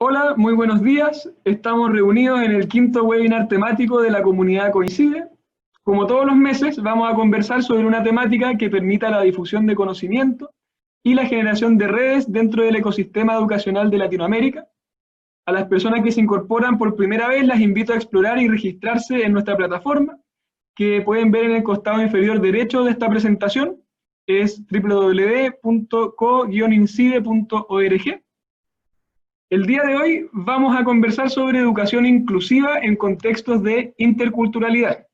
Hola, muy buenos días. Estamos reunidos en el quinto webinar temático de la comunidad Coincide. Como todos los meses, vamos a conversar sobre una temática que permita la difusión de conocimiento y la generación de redes dentro del ecosistema educacional de Latinoamérica. A las personas que se incorporan por primera vez, las invito a explorar y registrarse en nuestra plataforma, que pueden ver en el costado inferior derecho de esta presentación. Es www.co-incide.org. El día de hoy vamos a conversar sobre educación inclusiva en contextos de interculturalidad.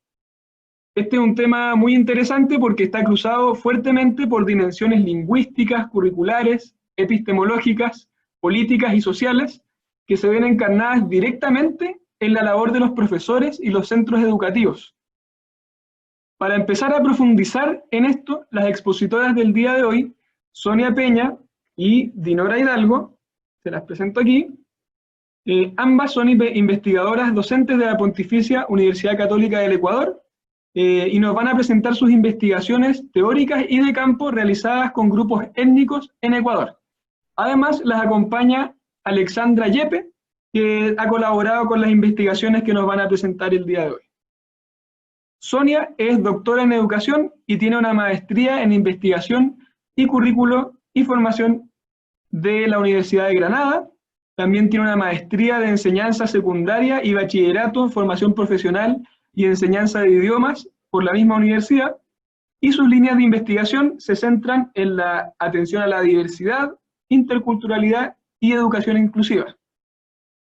Este es un tema muy interesante porque está cruzado fuertemente por dimensiones lingüísticas, curriculares, epistemológicas, políticas y sociales que se ven encarnadas directamente en la labor de los profesores y los centros educativos. Para empezar a profundizar en esto, las expositoras del día de hoy, Sonia Peña y Dinora Hidalgo, se las presento aquí. Ambas son investigadoras docentes de la Pontificia Universidad Católica del Ecuador y nos van a presentar sus investigaciones teóricas y de campo realizadas con grupos étnicos en Ecuador. Además, las acompaña Alexandra Yepe, que ha colaborado con las investigaciones que nos van a presentar el día de hoy. Sonia es doctora en educación y tiene una maestría en investigación y currículo y formación de la Universidad de Granada. También tiene una maestría de enseñanza secundaria y bachillerato en formación profesional y enseñanza de idiomas por la misma universidad, y sus líneas de investigación se centran en la atención a la diversidad, interculturalidad y educación inclusiva.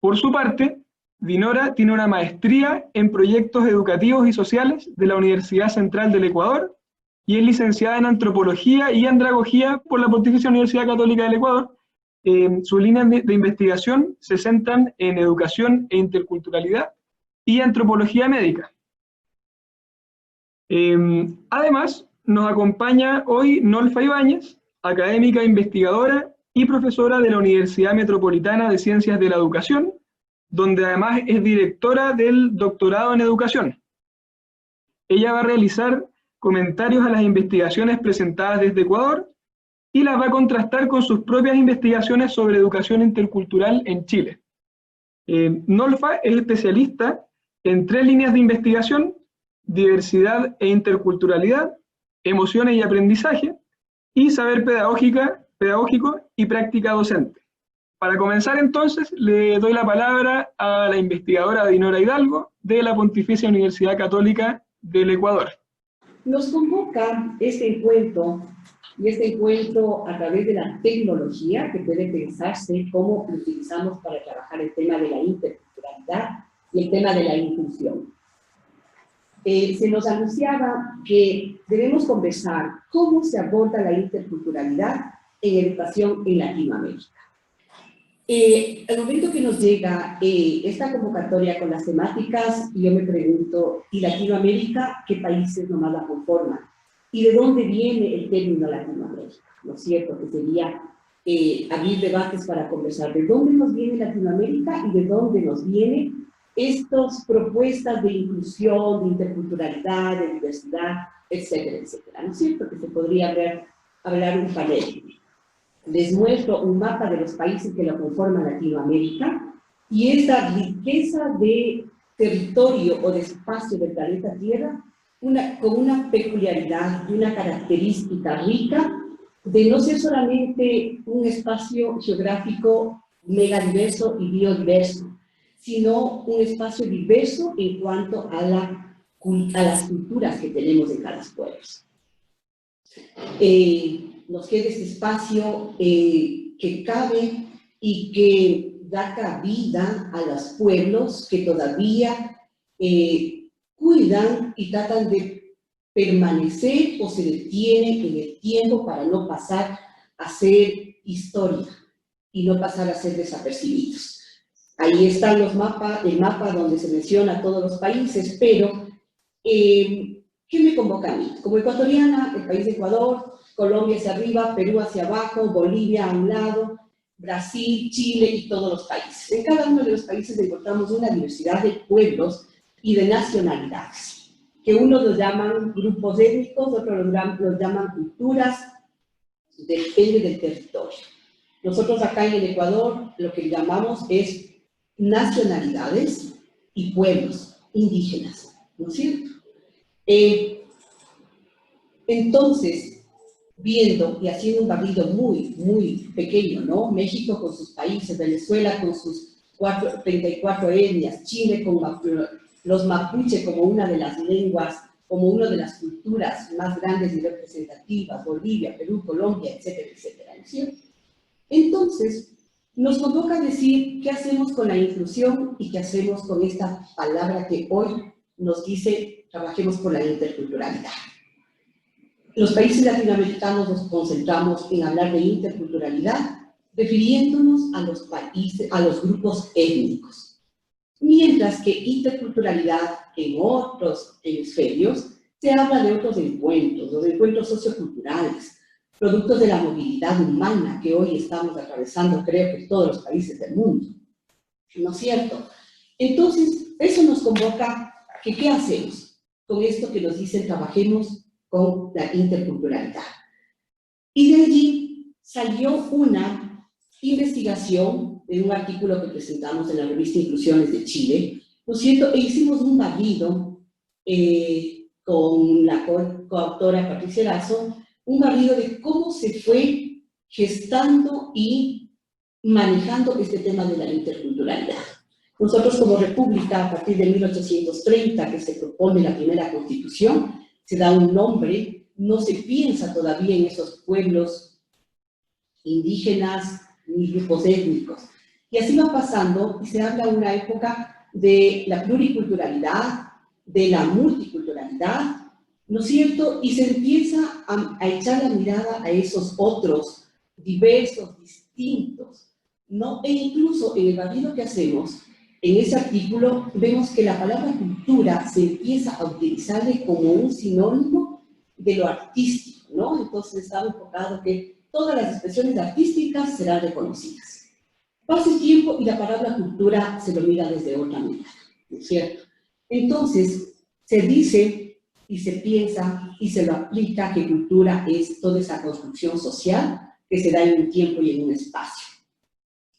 Por su parte, Dinora tiene una maestría en proyectos educativos y sociales de la Universidad Central del Ecuador y es licenciada en antropología y andragogía por la Pontificia Universidad Católica del Ecuador. Sus líneas de investigación se centran en educación e interculturalidad y antropología médica. Además, nos acompaña hoy Nolfa Ibáñez, académica investigadora y profesora de la Universidad Metropolitana de Ciencias de la Educación, donde además es directora del doctorado en educación. Ella va a realizar comentarios a las investigaciones presentadas desde Ecuador y las va a contrastar con sus propias investigaciones sobre educación intercultural en Chile. Nolfa es especialista en 3 líneas de investigación: diversidad e interculturalidad, emociones y aprendizaje, y saber pedagógico y práctica docente. Para comenzar entonces, le doy la palabra a la investigadora Dinora Hidalgo de la Pontificia Universidad Católica del Ecuador. Nos convoca este encuentro, y este encuentro a través de la tecnología, que puede pensarse cómo lo utilizamos para trabajar el tema de la interculturalidad y el tema de la inclusión. Se nos anunciaba que debemos conversar cómo se aborda la interculturalidad en educación en Latinoamérica. Al momento que nos llega esta convocatoria con las temáticas, yo me pregunto, ¿y Latinoamérica qué países nomás la conforman? ¿Y de dónde viene el término Latinoamérica? ¿No es cierto? Que sería abrir debates para conversar de dónde nos viene Latinoamérica y de dónde nos vienen estas propuestas de inclusión, de interculturalidad, de diversidad, etcétera, etcétera. ¿No es cierto? Que se podría hablar un panel. Les muestro un mapa de los países que lo conforman Latinoamérica, y esa riqueza de territorio o de espacio del planeta Tierra, con una peculiaridad y una característica rica de no ser solamente un espacio geográfico megadiverso y biodiverso, sino un espacio diverso en cuanto a las culturas que tenemos en cada pueblo. Nos queda este espacio que cabe y que da cabida a los pueblos que todavía cuidan y tratan de permanecer o se detienen en el tiempo para no pasar a ser historia y no pasar a ser desapercibidos. Ahí están el mapa donde se menciona todos los países, pero ¿qué me convoca a mí? Como ecuatoriana, el país de Ecuador, Colombia hacia arriba, Perú hacia abajo, Bolivia a un lado, Brasil, Chile y todos los países. En cada uno de los países encontramos una diversidad de pueblos y de nacionalidades, que unos los llaman grupos étnicos, otros los llaman culturas, depende del territorio. Nosotros acá en el Ecuador lo que llamamos es nacionalidades y pueblos indígenas, ¿no es cierto? Entonces, viendo y haciendo un barrido muy, muy pequeño, ¿no? México con sus países, Venezuela con sus 34 etnias, Chile con los mapuche como una de las lenguas, como una de las culturas más grandes y representativas, Bolivia, Perú, Colombia, etcétera, etcétera, ¿no es cierto? Entonces, nos convoca a decir qué hacemos con la inclusión y qué hacemos con esta palabra que hoy nos dice, trabajemos por la interculturalidad. Los países latinoamericanos nos concentramos en hablar de interculturalidad, refiriéndonos a los países, a los grupos étnicos. Mientras que interculturalidad en otros hemisferios se habla de otros encuentros, los encuentros socioculturales, productos de la movilidad humana que hoy estamos atravesando, creo que todos los países del mundo. ¿No es cierto? Entonces, eso nos convoca que ¿qué hacemos con esto que nos dicen trabajemos con la interculturalidad? Y de allí salió una investigación de un artículo que presentamos en la revista Inclusiones de Chile, ¿no es cierto? E hicimos un barrido con la coautora Patricia Erazo, un barrido de cómo se fue gestando y manejando este tema de la interculturalidad. Nosotros como república, a partir de 1830, que se propone la primera constitución, se da un nombre, no se piensa todavía en esos pueblos indígenas ni grupos étnicos. Y así va pasando y se habla una época de la pluriculturalidad, de la multiculturalidad, ¿no es cierto? Y se empieza a echar la mirada a esos otros diversos, distintos, ¿no? E incluso en el barrido que hacemos, en ese artículo, vemos que la palabra cultura se empieza a utilizarle como un sinónimo de lo artístico, ¿no? Entonces está enfocado que todas las expresiones artísticas serán reconocidas. Pasa el tiempo y la palabra cultura se lo mira desde otra manera, ¿no es cierto? Entonces, se dice y se piensa y se lo aplica que cultura es toda esa construcción social que se da en un tiempo y en un espacio.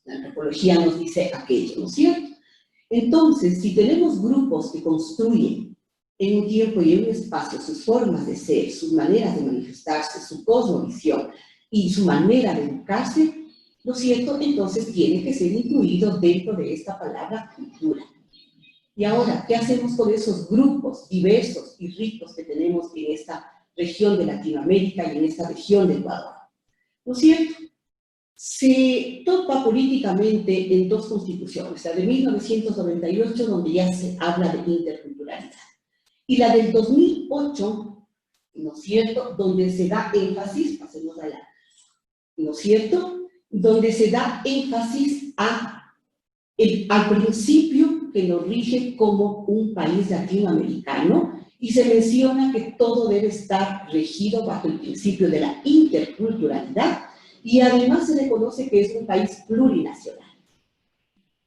La antropología nos dice aquello, ¿no es cierto? Entonces, si tenemos grupos que construyen en un tiempo y en un espacio sus formas de ser, sus maneras de manifestarse, su cosmovisión y su manera de educarse, ¿no es cierto? Entonces tiene que ser incluido dentro de esta palabra cultura. Y ahora, ¿qué hacemos con esos grupos diversos y ricos que tenemos en esta región de Latinoamérica y en esta región de Ecuador? ¿No es cierto? Se topa políticamente en dos constituciones, la de 1998, donde ya se habla de interculturalidad, y la del 2008, ¿no es cierto?, donde se da énfasis, pasemos allá, ¿no es cierto?, donde se da énfasis al principio que nos rige como un país latinoamericano, y se menciona que todo debe estar regido bajo el principio de la interculturalidad, y además se reconoce que es un país plurinacional,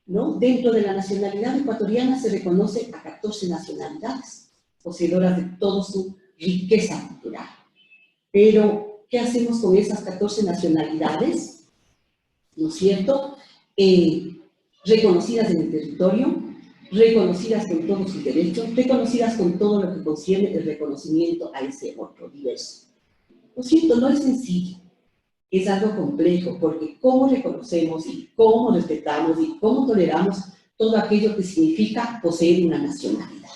¿no? Dentro de la nacionalidad ecuatoriana se reconoce a 14 nacionalidades, poseedoras de toda su riqueza cultural. Pero, ¿qué hacemos con esas 14 nacionalidades? ¿No es cierto? Reconocidas en el territorio, reconocidas con todos sus derechos, reconocidas con todo lo que concierne el reconocimiento a ese otro diverso. ¿No es cierto? No es sencillo. Es algo complejo, porque cómo reconocemos y cómo respetamos y cómo toleramos todo aquello que significa poseer una nacionalidad.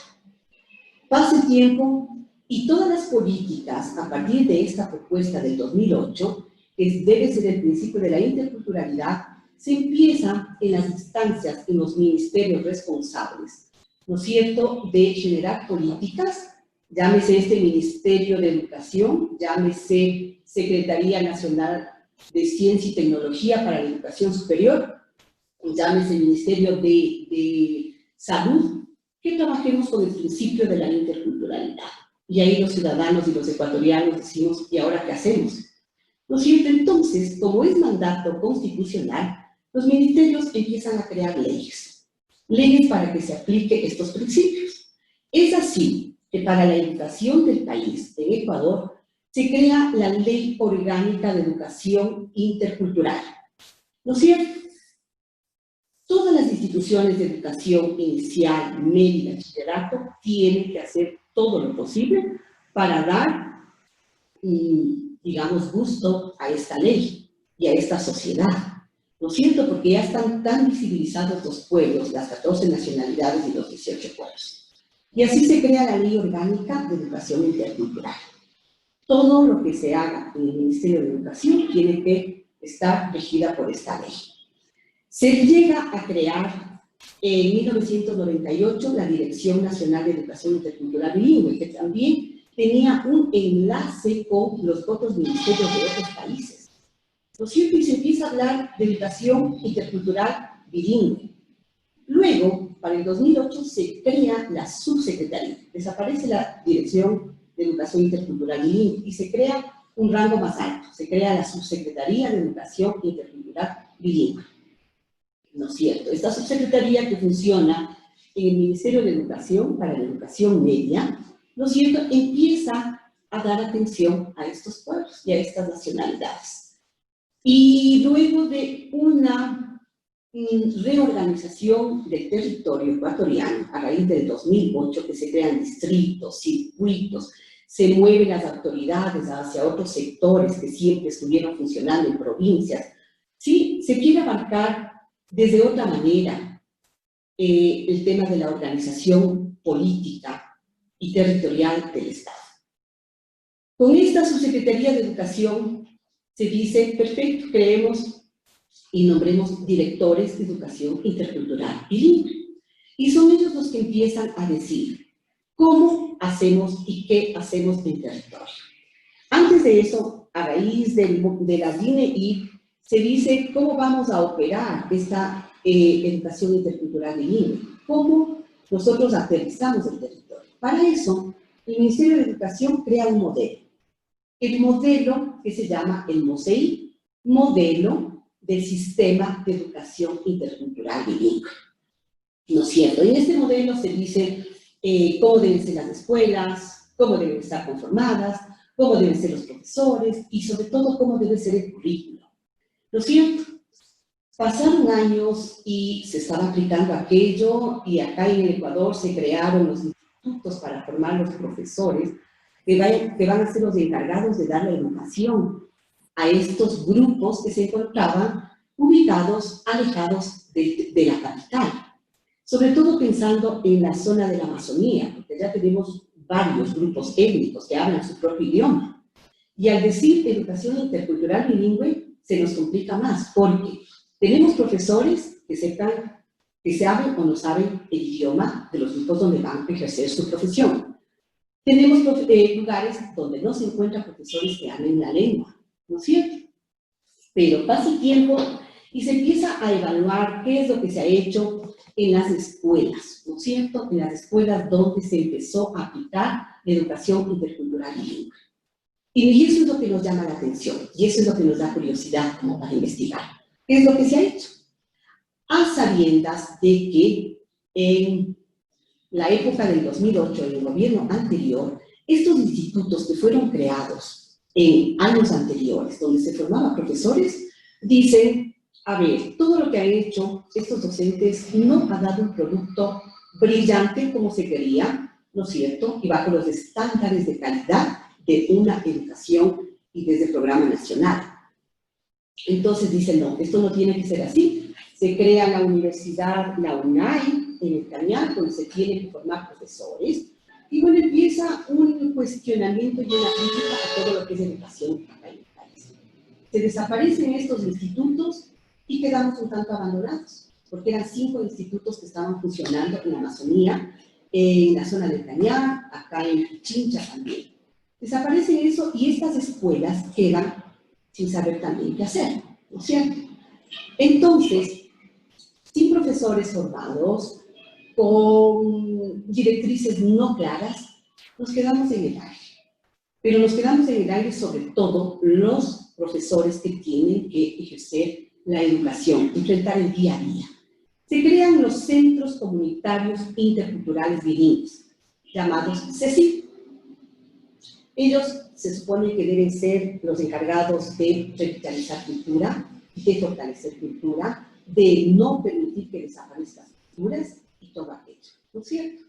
Pasa el tiempo y todas las políticas, a partir de esta propuesta del 2008, que debe ser el principio de la interculturalidad, se empiezan en las instancias, en los ministerios responsables, ¿no es cierto?, de generar políticas, llámese este Ministerio de Educación, llámese Secretaría Nacional de Ciencia y Tecnología para la Educación Superior, llámese Ministerio de Salud, que trabajemos con el principio de la interculturalidad. Y ahí los ciudadanos y los ecuatorianos decimos, ¿y ahora qué hacemos? ¿No es cierto? Entonces, como es mandato constitucional, los ministerios empiezan a crear leyes para que se aplique estos principios. Es así que para la educación del país, en Ecuador, se crea la Ley Orgánica de Educación Intercultural, ¿No es cierto? Todas las instituciones de educación inicial, media y bachillerato tienen que hacer todo lo posible para dar, digamos, gusto a esta ley y a esta sociedad. ¿No es cierto? Porque ya están tan visibilizados los pueblos, las 14 nacionalidades y los 18 pueblos. Y así se crea la Ley Orgánica de Educación Intercultural. Todo lo que se haga en el Ministerio de Educación tiene que estar regida por esta ley. Se llega a crear en 1998 la Dirección Nacional de Educación Intercultural Bilingüe, que también tenía un enlace con los otros ministerios de otros países. ¿No es cierto? Y se empieza a hablar de educación intercultural bilingüe. Luego, para el 2008, se crea la subsecretaría. Desaparece la Dirección de Educación Intercultural Bilingüe y se crea un rango más alto. Se crea la Subsecretaría de Educación Intercultural Bilingüe. ¿No es cierto? Esta subsecretaría que funciona en el Ministerio de Educación para la educación media, ¿no es cierto?, empieza a dar atención a estos pueblos y a estas nacionalidades. Y luego de una reorganización del territorio ecuatoriano a raíz del 2008, que se crean distritos, circuitos, se mueven las autoridades hacia otros sectores que siempre estuvieron funcionando en provincias, ¿sí? Se quiere abarcar desde otra manera el tema de la organización política y territorial del Estado. Con esta subsecretaría de Educación se dice, perfecto, creemos y nombremos directores de educación intercultural bilingüe. Y son ellos los que empiezan a decir cómo hacemos y qué hacemos en territorio. Antes de eso, a raíz de la DINEI, se dice cómo vamos a operar esta educación intercultural bilingüe, cómo nosotros aterrizamos el territorio. Para eso, el Ministerio de Educación crea un modelo. El modelo que se llama el MOSEI, Modelo del Sistema de Educación Intercultural Bilingüe. ¿No es cierto? En este modelo se dice cómo deben ser las escuelas, cómo deben estar conformadas, cómo deben ser los profesores y sobre todo cómo debe ser el currículo. ¿No es cierto? Pasaron años y se estaba aplicando aquello y acá en el Ecuador se crearon los institutos para formar los profesores que van a ser los encargados de dar la educación a estos grupos que se encontraban ubicados, alejados de la capital. Sobre todo pensando en la zona de la Amazonía, porque ya tenemos varios grupos étnicos que hablan su propio idioma. Y al decir educación intercultural bilingüe, se nos complica más, porque tenemos profesores que saben o no saben el idioma de los grupos donde van a ejercer su profesión. Tenemos lugares donde no se encuentran profesores que hablen la lengua, ¿no es cierto? Pero pasa el tiempo y se empieza a evaluar qué es lo que se ha hecho en las escuelas, ¿no es cierto? En las escuelas donde se empezó a aplicar la educación intercultural bilingüe. Y eso es lo que nos llama la atención, y eso es lo que nos da curiosidad como para investigar. ¿Qué es lo que se ha hecho? A sabiendas de que en la época del 2008, en el gobierno anterior, estos institutos que fueron creados en años anteriores, donde se formaban profesores, dicen, a ver, todo lo que han hecho estos docentes no ha dado un producto brillante como se quería, ¿no es cierto? Y bajo los estándares de calidad de una educación y desde el programa nacional. Entonces dicen, no, esto no tiene que ser así. Se crea la universidad, la UNAI, en el Cañar, donde se tienen que formar profesores, y bueno, empieza un cuestionamiento y una crítica a todo lo que es educación acá en el país. Se desaparecen estos institutos y quedamos un tanto abandonados, porque eran 5 institutos que estaban funcionando en la Amazonía, en la zona del Cañar, acá en Pichincha también. Desaparecen eso y estas escuelas quedan sin saber también qué hacer, ¿no es cierto? Entonces, sin profesores formados, con directrices no claras, nos quedamos en el aire. Pero nos quedamos en el aire sobre todo los profesores que tienen que ejercer la educación, enfrentar el día a día. Se crean los Centros Comunitarios Interculturales Bilingües, llamados CECIB. Ellos se supone que deben ser los encargados de revitalizar cultura, de fortalecer cultura, de no permitir que desaparezcan culturas y todo aquello, ¿no es cierto?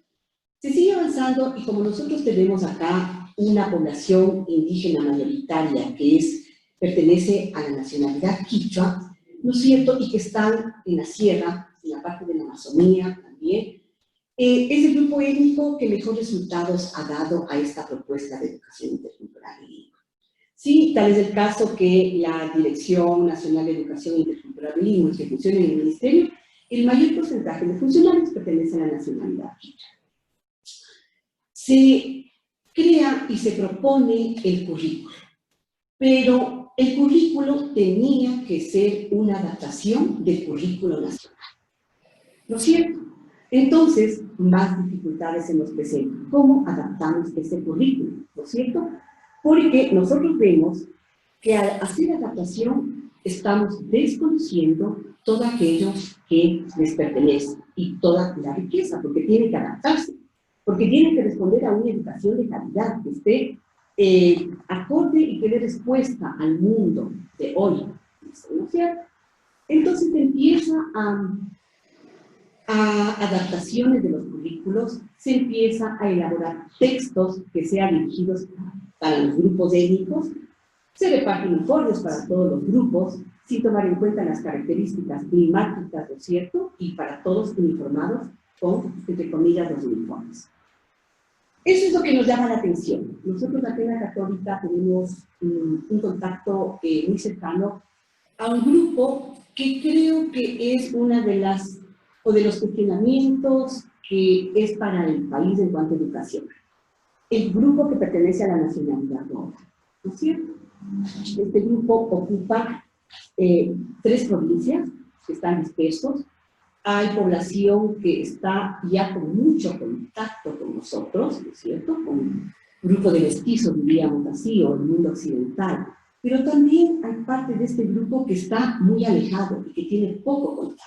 Se sigue avanzando y como nosotros tenemos acá una población indígena mayoritaria que pertenece a la nacionalidad quichua, ¿no es cierto? Y que están en la sierra, en la parte de la Amazonía también, es el grupo étnico que mejor resultados ha dado a esta propuesta de educación intercultural bilingüe. Sí, tal es el caso que la Dirección Nacional de Educación Intercultural Bilingüe, que funciona en el Ministerio, el mayor porcentaje de funcionarios pertenece a la nacionalidad quichua. Se crea y se propone el currículo, pero el currículo tenía que ser una adaptación del currículo nacional, ¿no es cierto? Entonces, más dificultades se nos presentan. ¿Cómo adaptamos ese currículo? ¿No es cierto? Porque nosotros vemos que al hacer adaptación estamos desconociendo todo aquello que les pertenece y toda la riqueza, porque tienen que adaptarse, porque tienen que responder a una educación de calidad que esté acorde y que dé respuesta al mundo de hoy, ¿no es cierto? Entonces empieza a adaptaciones de los currículos, se empieza a elaborar textos que sean dirigidos para los grupos étnicos, se reparten informes para todos los grupos, sin tomar en cuenta las características climáticas, ¿no es cierto? Y para todos uniformados con, entre comillas, los uniformes. Eso es lo que nos llama la atención. Nosotros aquí en la Católica tenemos un contacto muy cercano a un grupo que creo que es una de las o de los cuestionamientos que es para el país en cuanto a educación. El grupo que pertenece a la nacionalidad Rola, ¿no es cierto? Este grupo ocupa 3 provincias que están dispersos. Hay población que está ya con mucho contacto con nosotros, ¿no es cierto? Con un grupo de mestizos, diríamos así, o el mundo occidental. Pero también hay parte de este grupo que está muy alejado y que tiene poco contacto.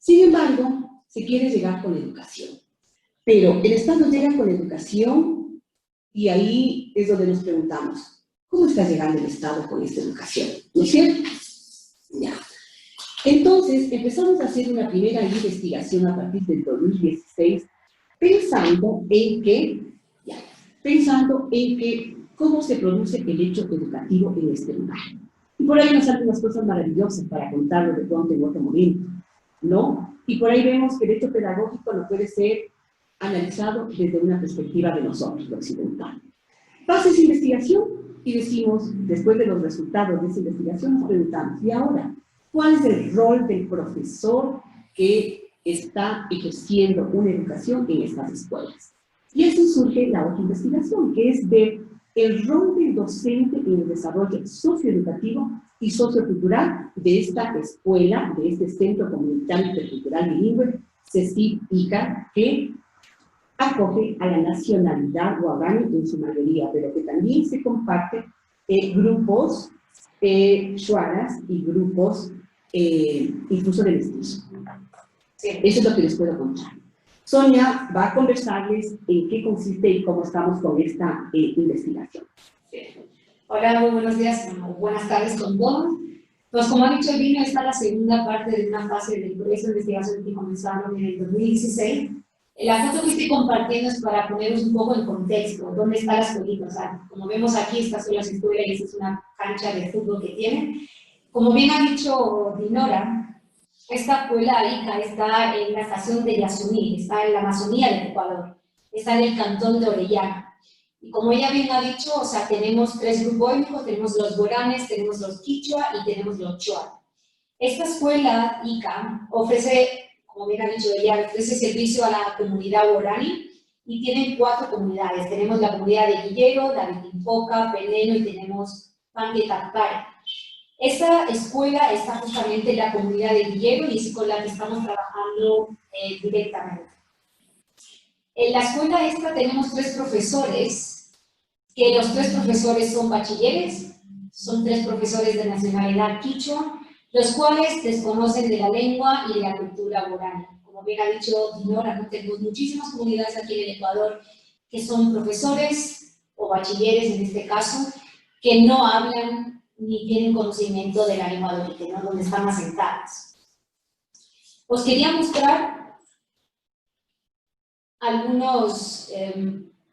Sin embargo, se quiere llegar con educación. Pero el Estado llega con educación y ahí es donde nos preguntamos, ¿cómo está llegando el Estado con esta educación? ¿No es cierto? Ya. Entonces, empezamos a hacer una primera investigación a partir del 2016, pensando en que cómo se produce el hecho educativo en este lugar. Y por ahí nos salen unas cosas maravillosas para contarlo de pronto en otro momento, ¿no? Y por ahí vemos que el hecho pedagógico no puede ser analizado desde una perspectiva de nosotros, lo occidental. Pasa esa investigación y decimos, después de los resultados de esa investigación, nos preguntamos, ¿y ahora cuál es el rol del profesor que está ejerciendo una educación en estas escuelas? Y así surge la otra investigación, que es ver el rol del docente en el desarrollo socioeducativo y sociocultural de esta escuela, de este Centro Comunitario Intercultural Bilingüe, CECIP-ICA, que acoge a la nacionalidad guaraní en su mayoría, pero que también se comparte grupos shuaras y grupos incluso de mestizos. Eso es lo que les puedo contar. Sonia va a conversarles en qué consiste y cómo estamos con esta investigación. Hola, muy buenos días, buenas tardes con todos. Pues como ha dicho Lina, esta es la segunda parte de una fase del proyecto de investigación que comenzaron en el 2016. La foto que estoy compartiendo es para ponernos un poco en contexto, dónde están las escuelitas. O sea, como vemos aquí, estas son las escuelas y esta es una cancha de fútbol que tienen. Como bien ha dicho Dinora, esta escuela ICA está en la estación de Yasuní, está en la Amazonía del Ecuador, está en el cantón de Orellana. Y como ella bien ha dicho, o sea, tenemos 3 grupos étnicos, tenemos los guaranes, tenemos los quichua y tenemos los choa. Esta escuela ICA ofrece, como bien ha dicho ella, ofrece servicio a la comunidad guaraní y tienen 4 comunidades. Tenemos la comunidad de Guillero, Davitimpoca, Peleno y tenemos Panguetacpare. Esta escuela está justamente en la comunidad de Guillero y es con la que estamos trabajando directamente. En la escuela esta tenemos 3 profesores, que los 3 profesores son bachilleres, son 3 profesores de nacionalidad quichua, los cuales desconocen de la lengua y de la cultura guaraní. Como bien ha dicho Dinora, ¿no? Tenemos muchísimas comunidades aquí en el Ecuador que son profesores o bachilleres en este caso, que no hablan ni tienen conocimiento de la lengua de origen, ¿no? Donde están asentadas. Os quería mostrar algunos,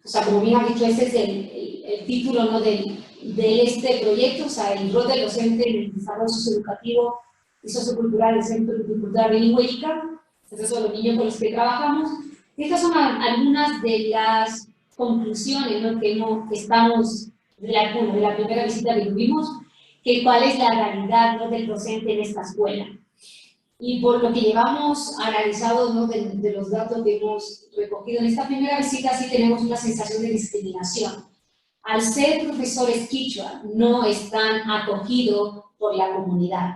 o sea, como bien ha dicho, este es el título, ¿no? de este proyecto, o sea, el rol del docente en el desarrollo socioeducativo y sociocultural del Centro Multicultural Bilingüe ICA. Estos son los niños con los que trabajamos. Estas son algunas de las conclusiones, ¿no? que estamos de la primera visita que tuvimos, que cuál es la realidad, ¿no? del docente en esta escuela. Y por lo que llevamos analizado, ¿no? de los datos que hemos recogido en esta primera visita, sí tenemos una sensación de discriminación. Al ser profesores quichua, no están acogidos por la comunidad,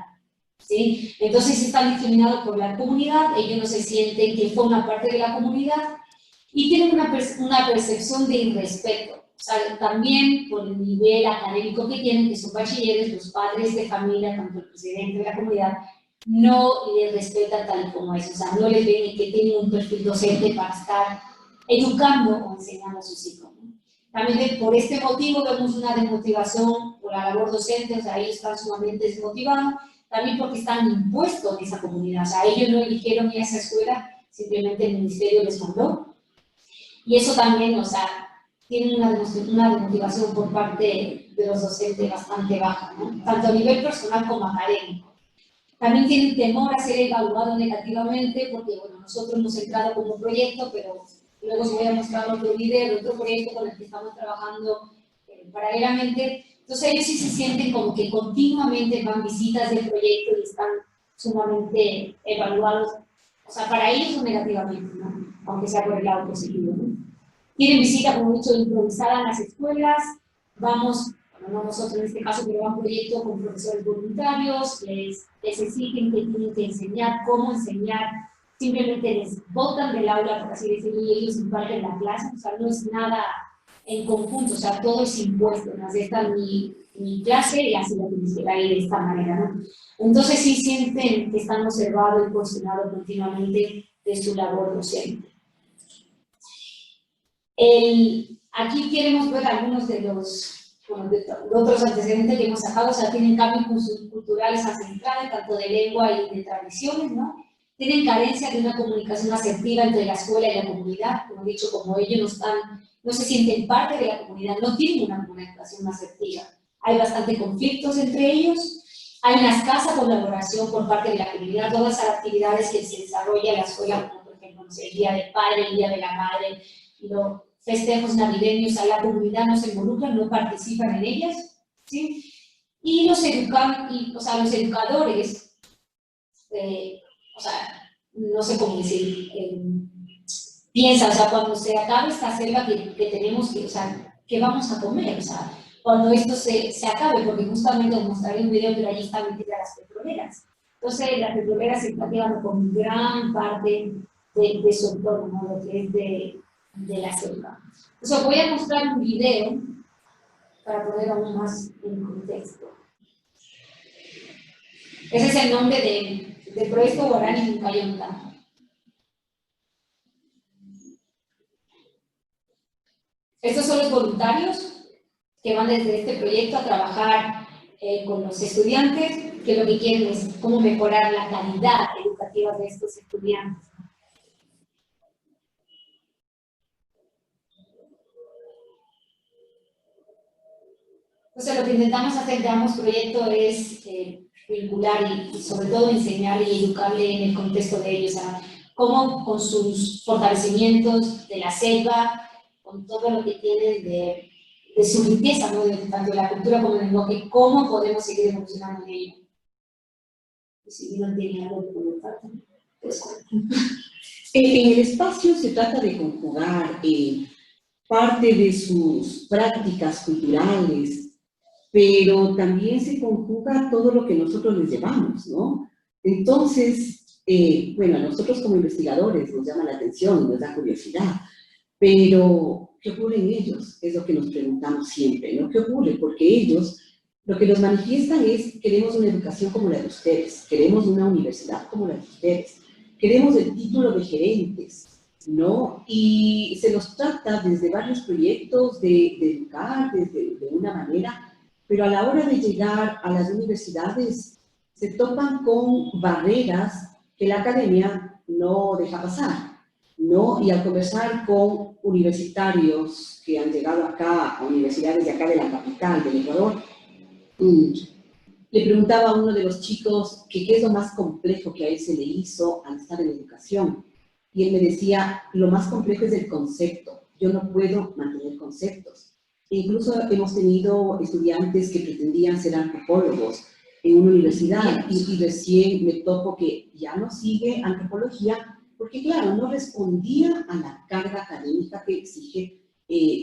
¿sí? Entonces están discriminados por la comunidad, ellos no se sienten que forman parte de la comunidad y tienen una percepción de irrespeto. O sea, también por el nivel académico que tienen, que son bachilleres, los padres de familia, tanto el presidente de la comunidad, no les respetan tal y como es. O sea, no les ven que tienen un perfil docente para estar educando o enseñando a sus hijos, ¿no? También por este motivo vemos una desmotivación por la labor docente, o sea, ellos están sumamente desmotivados, también porque están impuestos en esa comunidad, o sea, ellos no eligieron ir a esa escuela, simplemente el ministerio les mandó. Y eso también, o sea, tiene una desmotivación por parte de los docentes bastante baja, ¿no? Tanto a nivel personal como académico. También tienen temor a ser evaluados negativamente, porque, bueno, nosotros hemos entrado como proyecto, pero luego os voy a mostrar otro video, otro proyecto con el que estamos trabajando paralelamente. Entonces ellos sí se sienten como que continuamente van visitas del proyecto y están sumamente evaluados, o sea, para ellos son negativamente, ¿no? Aunque sea por el lado positivo, ¿no? Tienen visita, como he dicho, improvisada en las escuelas, vamos, bueno, no nosotros en este caso, pero van proyectos con profesores voluntarios, les exigen que tienen que enseñar, cómo enseñar, simplemente les botan del aula, por así decirlo, y ellos imparten la clase, o sea, no es nada en conjunto, o sea, todo es impuesto, ¿no? Esta es mi clase y así la tienes que dar de esta manera, ¿no? Entonces sí sienten que están observados y cuestionados continuamente de su labor docente. Aquí queremos ver algunos de los otros antecedentes que hemos sacado, o sea, tienen cambios culturales ancestrales, tanto de lengua y de tradiciones, ¿no? Tienen carencia de una comunicación asertiva entre la escuela y la comunidad, como he dicho, como ellos no se sienten parte de la comunidad, no tienen una comunicación asertiva. Hay bastante conflictos entre ellos, hay una escasa colaboración por parte de la comunidad, todas las actividades que se desarrollan en la escuela, como por ejemplo el Día del Padre, el Día de la Madre, los festejos navideños, a la comunidad no se involucran, no participan en ellas, ¿sí? Y los educadores, o sea, no sé cómo decir, piensan, o sea, cuando se acabe esta selva que tenemos, o sea, ¿qué vamos a comer? O sea, cuando esto se acabe, porque justamente os mostraré un video, pero allí están metidas las petroleras. Entonces, las petroleras se están quedando con gran parte de su entorno, ¿no? Lo que es de la selva. Entonces, voy a mostrar un video para poner aún más en contexto. Ese es el nombre del proyecto Guarani Mucayonta. Estos son los voluntarios que van desde este proyecto a trabajar con los estudiantes, que lo que quieren es cómo mejorar la calidad educativa de estos estudiantes. Entonces, lo que intentamos hacer de ambos proyectos es vincular y sobre todo enseñar y educarle en el contexto de ellos, a cómo con sus fortalecimientos de la selva, con todo lo que tienen de su riqueza, ¿no? Tanto de la cultura como del lenguaje, cómo podemos seguir evolucionando en ello. Y si no tiene algo que comentar, pues en el espacio se trata de conjugar parte de sus prácticas culturales, pero también se conjuga todo lo que nosotros les llevamos, ¿no? Entonces, bueno, a nosotros como investigadores nos llama la atención, nos da curiosidad, pero ¿qué ocurre en ellos? Es lo que nos preguntamos siempre, ¿no? ¿Qué ocurre? Porque ellos lo que nos manifiestan es: queremos una educación como la de ustedes, queremos una universidad como la de ustedes, queremos el título de gerentes, ¿no? Y se nos trata desde varios proyectos de educar de una manera pero a la hora de llegar a las universidades se topan con barreras que la academia no deja pasar, ¿no? Y al conversar con universitarios que han llegado acá, a universidades de acá de la capital, del Ecuador, le preguntaba a uno de los chicos que qué es lo más complejo que a él se le hizo al estar en educación. Y él me decía, lo más complejo es el concepto. Yo no puedo mantener conceptos. E incluso hemos tenido estudiantes que pretendían ser antropólogos en una universidad y recién me topo que ya no sigue antropología porque, claro, no respondía a la carga académica que exige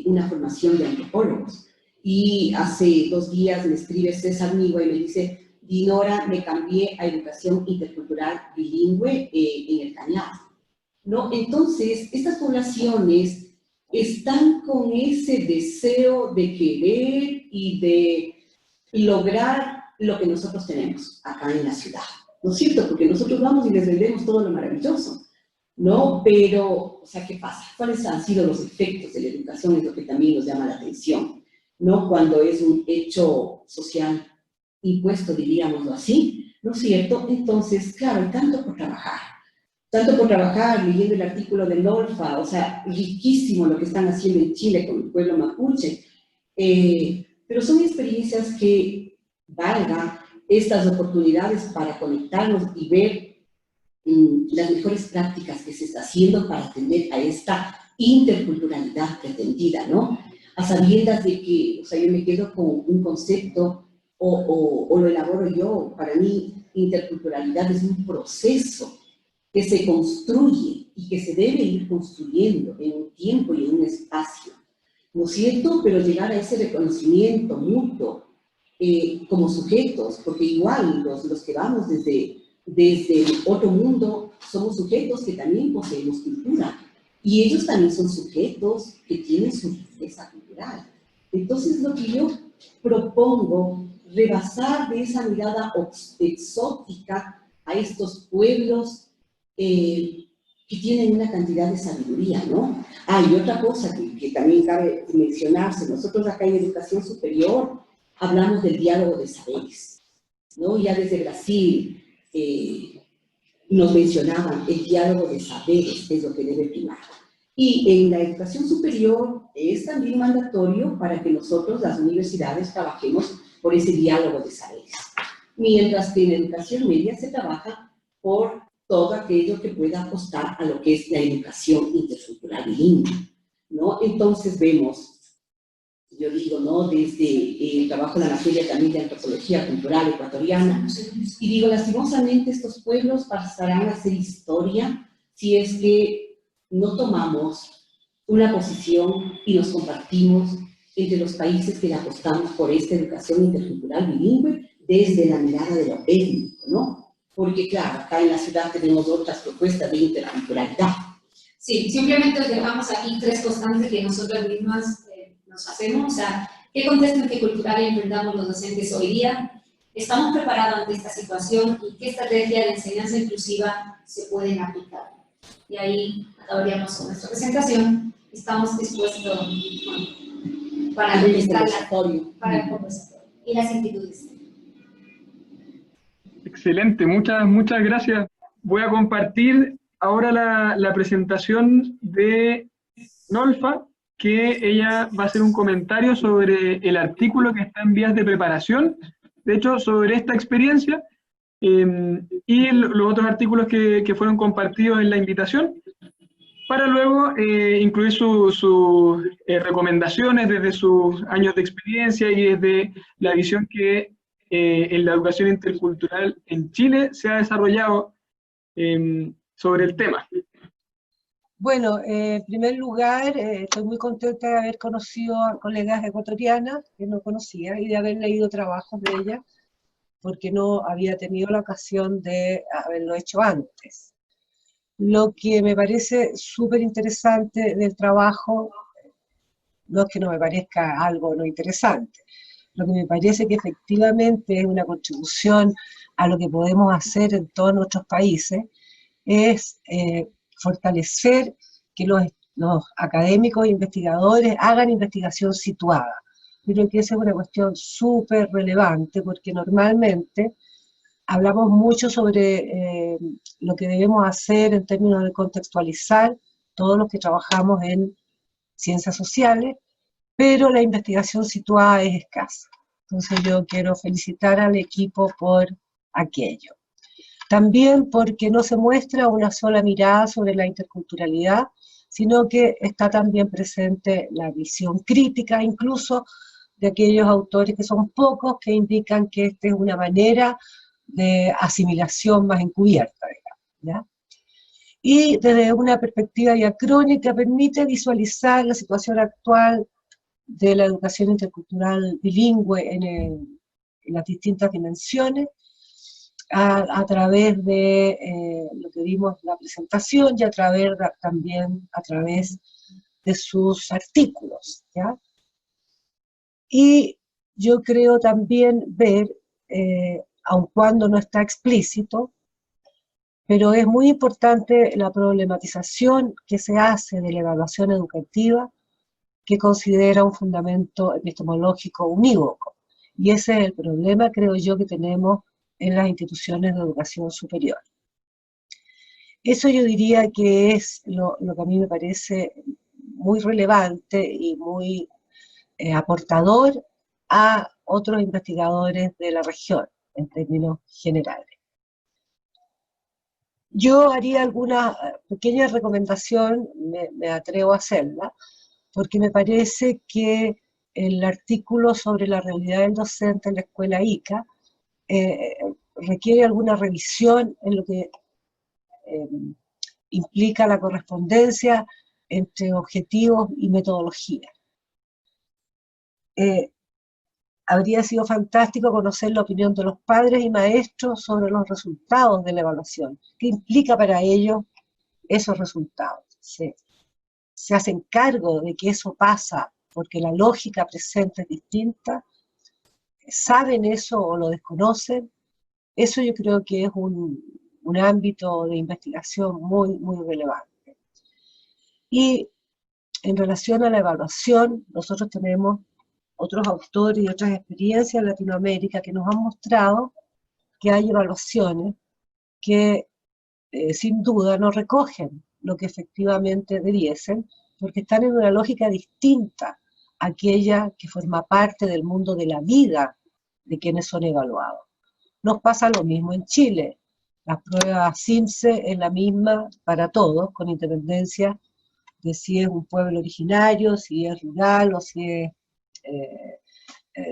una formación de antropólogos. Y hace 2 días me escribe César Migua y me dice, Dinora, me cambié a educación intercultural bilingüe en el Cañar, ¿no? Entonces, estas poblaciones están con ese deseo de querer y de lograr lo que nosotros tenemos acá en la ciudad, ¿no es cierto? Porque nosotros vamos y les vendemos todo lo maravilloso, ¿no? Pero, o sea, ¿qué pasa? ¿Cuáles han sido los efectos de la educación? Es lo que también nos llama la atención, ¿no? Cuando es un hecho social impuesto, diríamoslo así, ¿no es cierto? Entonces, claro, hay tanto por trabajar, leyendo el artículo de Nolfa, o sea, riquísimo lo que están haciendo en Chile con el pueblo mapuche, pero son experiencias que valgan estas oportunidades para conectarnos y ver las mejores prácticas que se está haciendo para atender a esta interculturalidad pretendida, ¿no? A sabiendas de que, o sea, yo me quedo con un concepto o lo elaboro yo. Para mí, interculturalidad es un proceso que se construye y que se debe ir construyendo en un tiempo y en un espacio, ¿no es cierto? Pero llegar a ese reconocimiento mutuo como sujetos, porque igual los que vamos desde otro mundo somos sujetos que también poseemos cultura y ellos también son sujetos que tienen su riqueza cultural. Entonces lo que yo propongo, rebasar de esa mirada exótica a estos pueblos que tienen una cantidad de sabiduría, ¿no? Y otra cosa que también cabe mencionarse, nosotros acá en educación superior hablamos del diálogo de saberes, ¿no? Ya desde Brasil nos mencionaban el diálogo de saberes es lo que debe primar. Y en la educación superior es también mandatorio para que nosotros, las universidades, trabajemos por ese diálogo de saberes. Mientras que en educación media se trabaja por todo aquello que pueda apostar a lo que es la educación intercultural bilingüe, ¿no? Entonces vemos, yo digo, ¿no? Desde el trabajo de la materia también de antropología cultural ecuatoriana, y digo, lastimosamente estos pueblos pasarán a ser historia si es que no tomamos una posición y nos compartimos entre los países que apostamos por esta educación intercultural bilingüe desde la mirada de lo étnico, ¿no? Porque, claro, acá en la ciudad tenemos otras propuestas de interculturalidad. Sí, simplemente os dejamos aquí 3 constantes que nosotros mismas nos hacemos. O sea, ¿qué contexto intercultural enfrentamos los docentes hoy día? ¿Estamos preparados ante esta situación? ¿Y qué estrategia de enseñanza inclusiva se pueden aplicar? Y ahí acabaríamos con nuestra presentación. Estamos dispuestos para el conversatorio y las inquietudes. Excelente, muchas gracias. Voy a compartir ahora la presentación de Nolfa, que ella va a hacer un comentario sobre el artículo que está en vías de preparación, de hecho, sobre esta experiencia, y los otros artículos que fueron compartidos en la invitación, para luego incluir sus recomendaciones desde sus años de experiencia y desde la visión que en la educación intercultural en Chile se ha desarrollado sobre el tema. Bueno, en primer lugar, estoy muy contenta de haber conocido a colegas ecuatorianas que no conocía y de haber leído trabajos de ellas, porque no había tenido la ocasión de haberlo hecho antes. Lo que me parece súper interesante del trabajo, no es que no me parezca algo no interesante, lo que me parece que efectivamente es una contribución a lo que podemos hacer en todos nuestros países, es fortalecer que los académicos e investigadores hagan investigación situada. creo que esa es una cuestión súper relevante, porque normalmente hablamos mucho sobre lo que debemos hacer en términos de contextualizar todos los que trabajamos en ciencias sociales, pero la investigación situada es escasa. Entonces yo quiero felicitar al equipo por aquello. También porque no se muestra una sola mirada sobre la interculturalidad, sino que está también presente la visión crítica, incluso de aquellos autores que son pocos, que indican que esta es una manera de asimilación más encubierta, digamos, ¿ya? Y desde una perspectiva diacrónica permite visualizar la situación actual de la educación intercultural bilingüe en las distintas dimensiones, a través de lo que vimos en la presentación y también a través de sus artículos, ¿ya? Y yo creo también ver, aun cuando no está explícito, pero es muy importante la problematización que se hace de la evaluación educativa, que considera un fundamento epistemológico unívoco. Y ese es el problema, creo yo, que tenemos en las instituciones de educación superior. Eso yo diría que es lo que a mí me parece muy relevante y muy aportador a otros investigadores de la región, en términos generales. Yo haría alguna pequeña recomendación, me atrevo a hacerla, porque me parece que el artículo sobre la realidad del docente en la escuela ICA requiere alguna revisión en lo que implica la correspondencia entre objetivos y metodología. Habría sido fantástico conocer la opinión de los padres y maestros sobre los resultados de la evaluación. ¿Qué implica para ellos esos resultados? ¿Se hacen cargo de que eso pasa porque la lógica presente es distinta? ¿Saben eso o lo desconocen? Eso yo creo que es un ámbito de investigación muy, muy relevante. Y en relación a la evaluación, nosotros tenemos otros autores y otras experiencias en Latinoamérica que nos han mostrado que hay evaluaciones que sin duda no recogen lo que efectivamente debiesen, porque están en una lógica distinta a aquella que forma parte del mundo de la vida de quienes son evaluados. Nos pasa lo mismo en Chile. La prueba CIMSE es la misma para todos, con independencia de si es un pueblo originario, si es rural o si es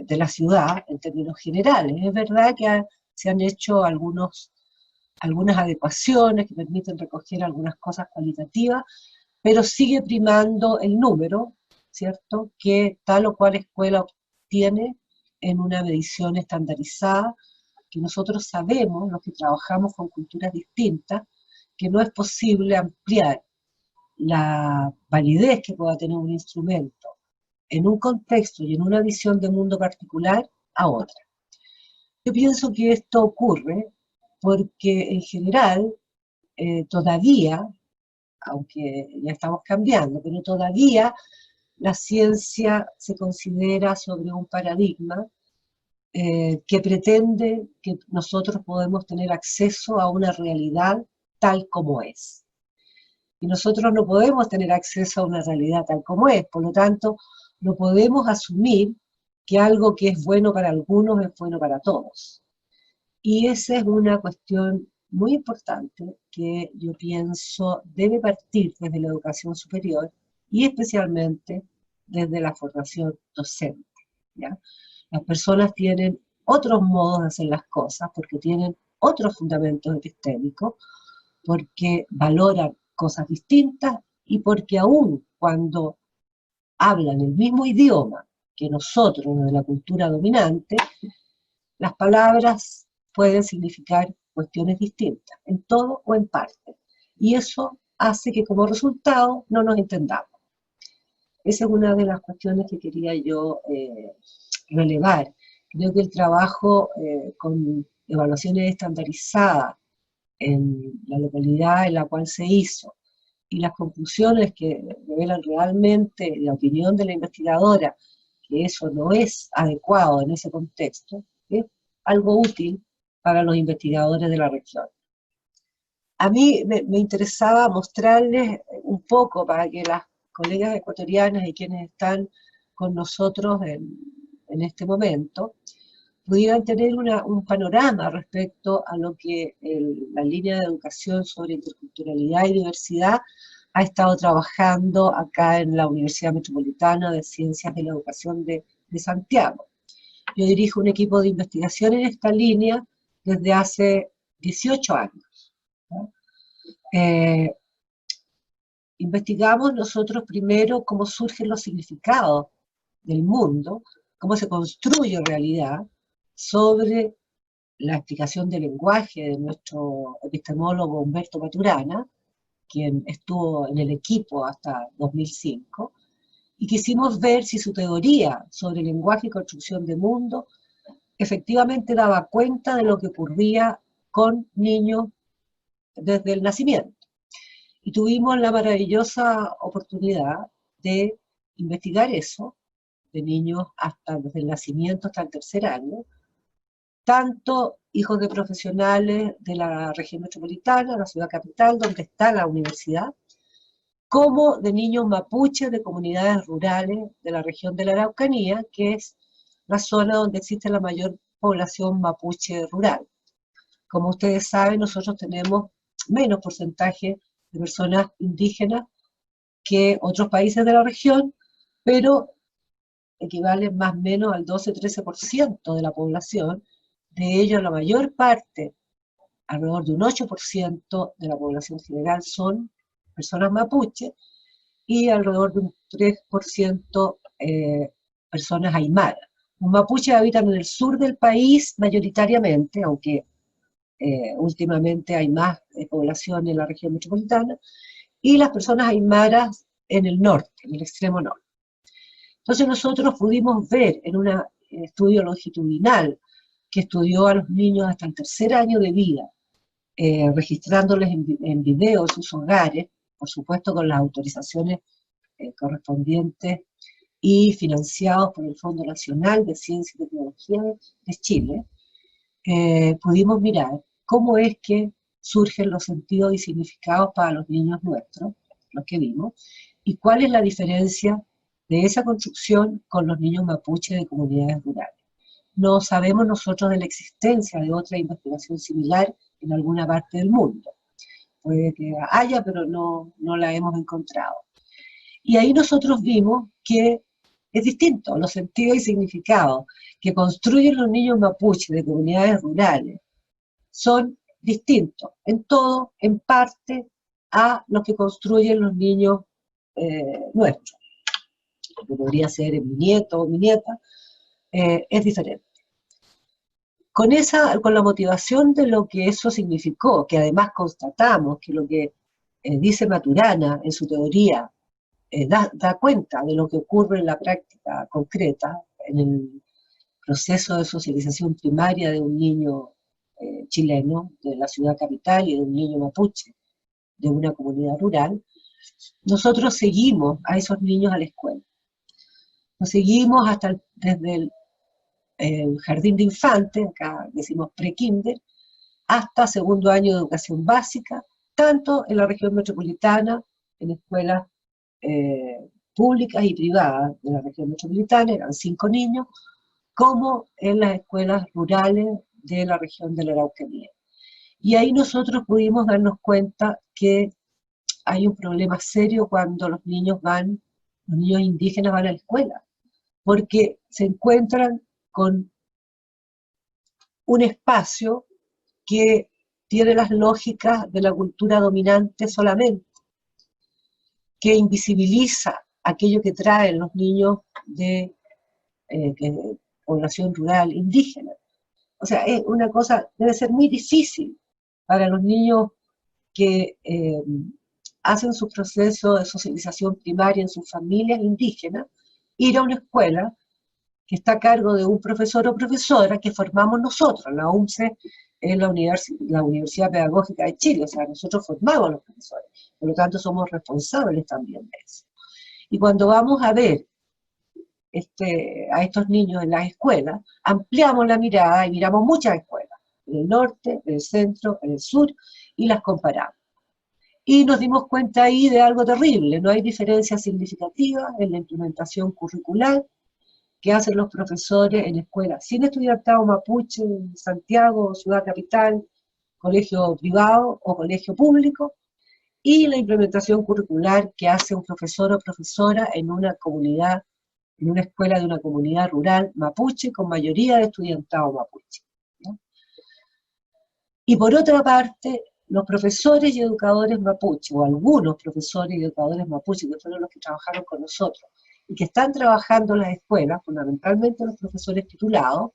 de la ciudad, en términos generales. Es verdad que se han hecho algunas adecuaciones que permiten recoger algunas cosas cualitativas, pero sigue primando el número, ¿cierto?, que tal o cual escuela obtiene en una medición estandarizada, que nosotros sabemos, los que trabajamos con culturas distintas, que no es posible ampliar la validez que pueda tener un instrumento en un contexto y en una visión de mundo particular a otra. Yo pienso que esto ocurre porque en general todavía, aunque ya estamos cambiando, pero todavía la ciencia se considera sobre un paradigma que pretende que nosotros podemos tener acceso a una realidad tal como es. Y nosotros no podemos tener acceso a una realidad tal como es, por lo tanto, no podemos asumir que algo que es bueno para algunos es bueno para todos. Y esa es una cuestión muy importante que yo pienso debe partir desde la educación superior y especialmente desde la formación docente, ¿ya? Las personas tienen otros modos de hacer las cosas porque tienen otros fundamentos epistémicos, porque valoran cosas distintas y porque aún cuando hablan el mismo idioma que nosotros, de la cultura dominante, las palabras pueden significar cuestiones distintas, en todo o en parte. Y eso hace que como resultado no nos entendamos. Esa es una de las cuestiones que quería yo relevar. Creo que el trabajo con evaluaciones estandarizadas en la localidad en la cual se hizo y las conclusiones que revelan realmente la opinión de la investigadora que eso no es adecuado en ese contexto, es algo útil para los investigadores de la región. A mí me interesaba mostrarles un poco para que las colegas ecuatorianas y quienes están con nosotros en este momento pudieran tener un panorama respecto a lo que la línea de educación sobre interculturalidad y diversidad ha estado trabajando acá en la Universidad Metropolitana de Ciencias de la Educación de Santiago. Yo dirijo un equipo de investigación en esta línea desde hace 18 años. ¿No? Investigamos nosotros primero cómo surgen los significados del mundo, cómo se construye realidad sobre la explicación del lenguaje de nuestro epistemólogo Humberto Maturana, quien estuvo en el equipo hasta 2005, y quisimos ver si su teoría sobre lenguaje y construcción de mundo efectivamente daba cuenta de lo que ocurría con niños desde el nacimiento. Y tuvimos la maravillosa oportunidad de investigar eso, de niños desde el nacimiento hasta el tercer año, tanto hijos de profesionales de la región metropolitana, la ciudad capital, donde está la universidad, como de niños mapuches de comunidades rurales de la región de la Araucanía, que es la zona donde existe la mayor población mapuche rural. Como ustedes saben, nosotros tenemos menos porcentaje de personas indígenas que otros países de la región, pero equivalen más o menos al 12-13% de la población. De ellos, la mayor parte, alrededor de un 8% de la población general, son personas mapuche, y alrededor de un 3% personas aymaras. Los mapuches habitan en el sur del país mayoritariamente, aunque últimamente hay más población en la región metropolitana, y las personas aymaras en el norte, en el extremo norte. Entonces nosotros pudimos ver en un estudio longitudinal que estudió a los niños hasta el tercer año de vida, registrándoles en video en sus hogares, por supuesto con las autorizaciones correspondientes y financiados por el Fondo Nacional de Ciencia y Tecnología de Chile, pudimos mirar cómo es que surgen los sentidos y significados para los niños nuestros, los que vimos, y cuál es la diferencia de esa construcción con los niños mapuche de comunidades rurales. No sabemos nosotros de la existencia de otra investigación similar en alguna parte del mundo. Puede que haya, pero no la hemos encontrado. Y ahí nosotros vimos que es distinto, los sentidos y significados que construyen los niños mapuche de comunidades rurales son distintos, en todo, en parte, a los que construyen los niños nuestros. Que podría ser mi nieto o mi nieta, es diferente. Con la motivación de lo que eso significó, que además constatamos que lo que dice Maturana en su teoría da cuenta de lo que ocurre en la práctica concreta, en el proceso de socialización primaria de un niño chileno, de la ciudad capital, y de un niño mapuche, de una comunidad rural, nosotros seguimos a esos niños a la escuela. Nos seguimos desde el jardín de infantes, acá decimos pre-kinder, hasta segundo año de educación básica, tanto en la región metropolitana, en escuelas públicas y privadas de la región metropolitana, eran 5 niños, como en las escuelas rurales de la región de la Araucanía. Y ahí nosotros pudimos darnos cuenta que hay un problema serio cuando los niños indígenas van a la escuela, porque se encuentran con un espacio que tiene las lógicas de la cultura dominante solamente, que invisibiliza aquello que traen los niños de población rural indígena. O sea, es una cosa, debe ser muy difícil para los niños que hacen su proceso de socialización primaria en sus familias indígenas, ir a una escuela que está a cargo de un profesor o profesora que formamos nosotros. La UMCE es la Universidad Pedagógica de Chile, o sea, nosotros formamos a los profesores, por lo tanto somos responsables también de eso. Y cuando vamos a ver a estos niños en las escuelas, ampliamos la mirada y miramos muchas escuelas, en el norte, en el centro, en el sur, y las comparamos. Y nos dimos cuenta ahí de algo terrible: no hay diferencias significativas en la implementación curricular que hacen los profesores en escuelas sin estudiantado mapuche, en Santiago, ciudad capital, colegio privado o colegio público, y la implementación curricular que hace un profesor o profesora en una comunidad, en una escuela de una comunidad rural mapuche con mayoría de estudiantado mapuche, ¿no? Y por otra parte, los profesores y educadores mapuche, o algunos profesores y educadores mapuche, que fueron los que trabajaron con nosotros, y que están trabajando en las escuelas, fundamentalmente los profesores titulados,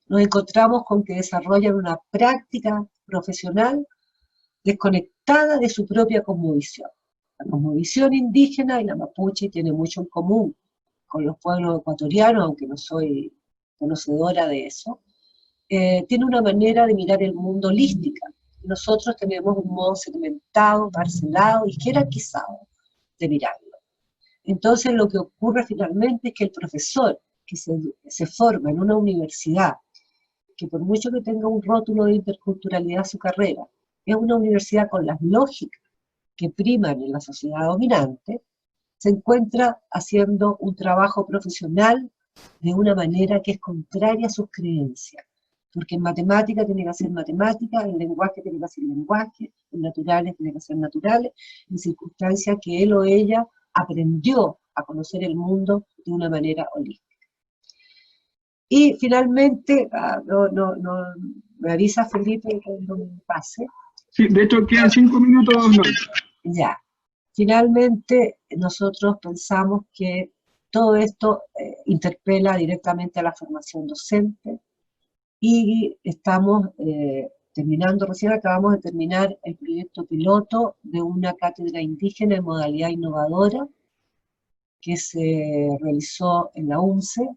nos encontramos con que desarrollan una práctica profesional desconectada de su propia cosmovisión. La cosmovisión indígena y la mapuche tiene mucho en común con los pueblos ecuatorianos, aunque no soy conocedora de eso. Tiene una manera de mirar el mundo holística. Nosotros tenemos un modo segmentado, parcelado y jerarquizado de mirarlo. Entonces lo que ocurre finalmente es que el profesor que se forma en una universidad, que por mucho que tenga un rótulo de interculturalidad su carrera, es una universidad con las lógicas que priman en la sociedad dominante, se encuentra haciendo un trabajo profesional de una manera que es contraria a sus creencias. Porque en matemática tiene que hacer matemática, en lenguaje tiene que hacer lenguaje, en naturales tiene que hacer naturales, en circunstancias que él o ella aprendió a conocer el mundo de una manera holística. Y finalmente, me avisa Felipe cuando me pase. Sí, de hecho quedan 5 minutos, ¿no? Ya. Finalmente, nosotros pensamos que todo esto interpela directamente a la formación docente, y estamos recién acabamos de terminar el proyecto piloto de una cátedra indígena en modalidad innovadora que se realizó en la UNCE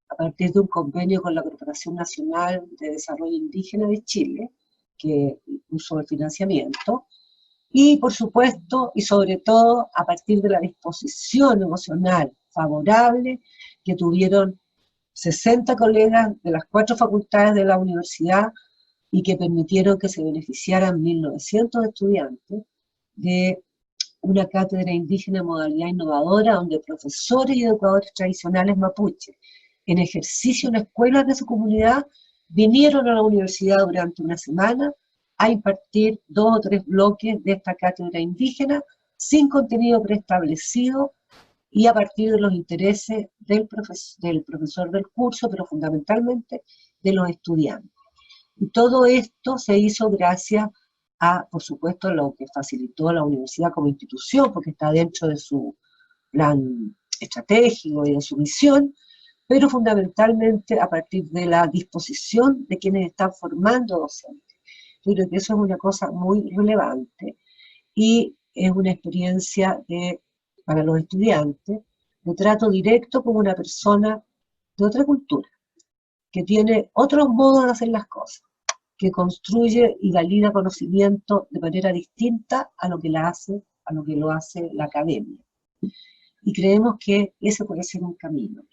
a partir de un convenio con la Corporación Nacional de Desarrollo Indígena de Chile, que puso el financiamiento, y por supuesto, y sobre todo, a partir de la disposición emocional favorable que tuvieron 60 colegas de las 4 facultades de la universidad y que permitieron que se beneficiaran 1.900 estudiantes de una cátedra indígena en modalidad innovadora, donde profesores y educadores tradicionales mapuche, en ejercicio en escuelas de su comunidad, vinieron a la universidad durante una semana a impartir 2 o 3 bloques de esta cátedra indígena sin contenido preestablecido y a partir de los intereses del profesor del curso, pero fundamentalmente de los estudiantes. Y todo esto se hizo gracias a, por supuesto, lo que facilitó la universidad como institución, porque está dentro de su plan estratégico y de su misión, pero fundamentalmente a partir de la disposición de quienes están formando docentes. Yo creo que eso es una cosa muy relevante y es una experiencia para los estudiantes de trato directo con una persona de otra cultura, que tiene otros modos de hacer las cosas, que construye y valida conocimiento de manera distinta a lo que lo hace la academia. Y creemos que ese puede ser un camino.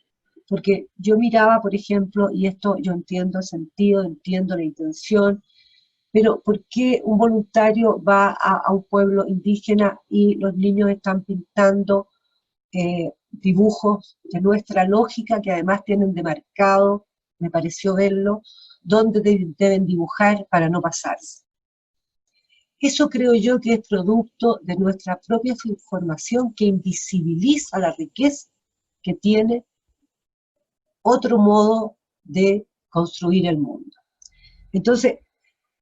Porque yo miraba, por ejemplo, y esto yo entiendo el sentido, entiendo la intención, pero ¿por qué un voluntario va a un pueblo indígena y los niños están pintando dibujos de nuestra lógica, que además tienen demarcado, me pareció verlo, dónde deben dibujar para no pasarse? Eso creo yo que es producto de nuestra propia formación, que invisibiliza la riqueza que tiene otro modo de construir el mundo. Entonces,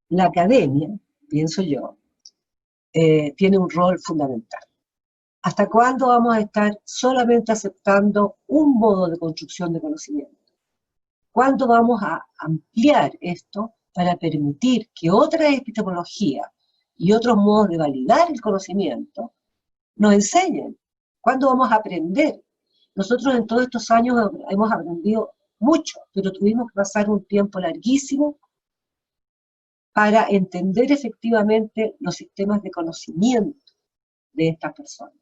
la academia, pienso yo, tiene un rol fundamental. ¿Hasta cuándo vamos a estar solamente aceptando un modo de construcción de conocimiento? ¿Cuándo vamos a ampliar esto para permitir que otras epistemologías y otros modos de validar el conocimiento nos enseñen? ¿Cuándo vamos a aprender? Nosotros en todos estos años hemos aprendido mucho, pero tuvimos que pasar un tiempo larguísimo para entender efectivamente los sistemas de conocimiento de estas personas.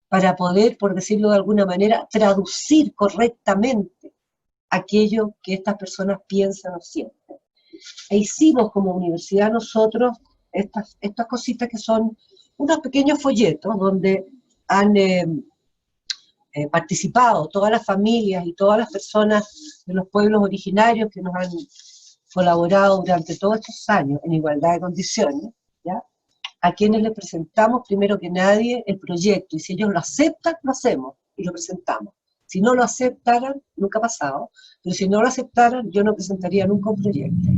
para poder, por decirlo de alguna manera, traducir correctamente aquello que estas personas piensan o sienten. E hicimos como universidad nosotros estas cositas que son unos pequeños folletos donde han participado todas las familias y todas las personas de los pueblos originarios que nos han colaborado durante todos estos años en igualdad de condiciones, ¿ya? A quienes les presentamos primero que nadie el proyecto, y si ellos lo aceptan, lo hacemos y lo presentamos. Si no lo aceptaran, nunca ha pasado, pero si no lo aceptaran, yo no presentaría nunca un proyecto.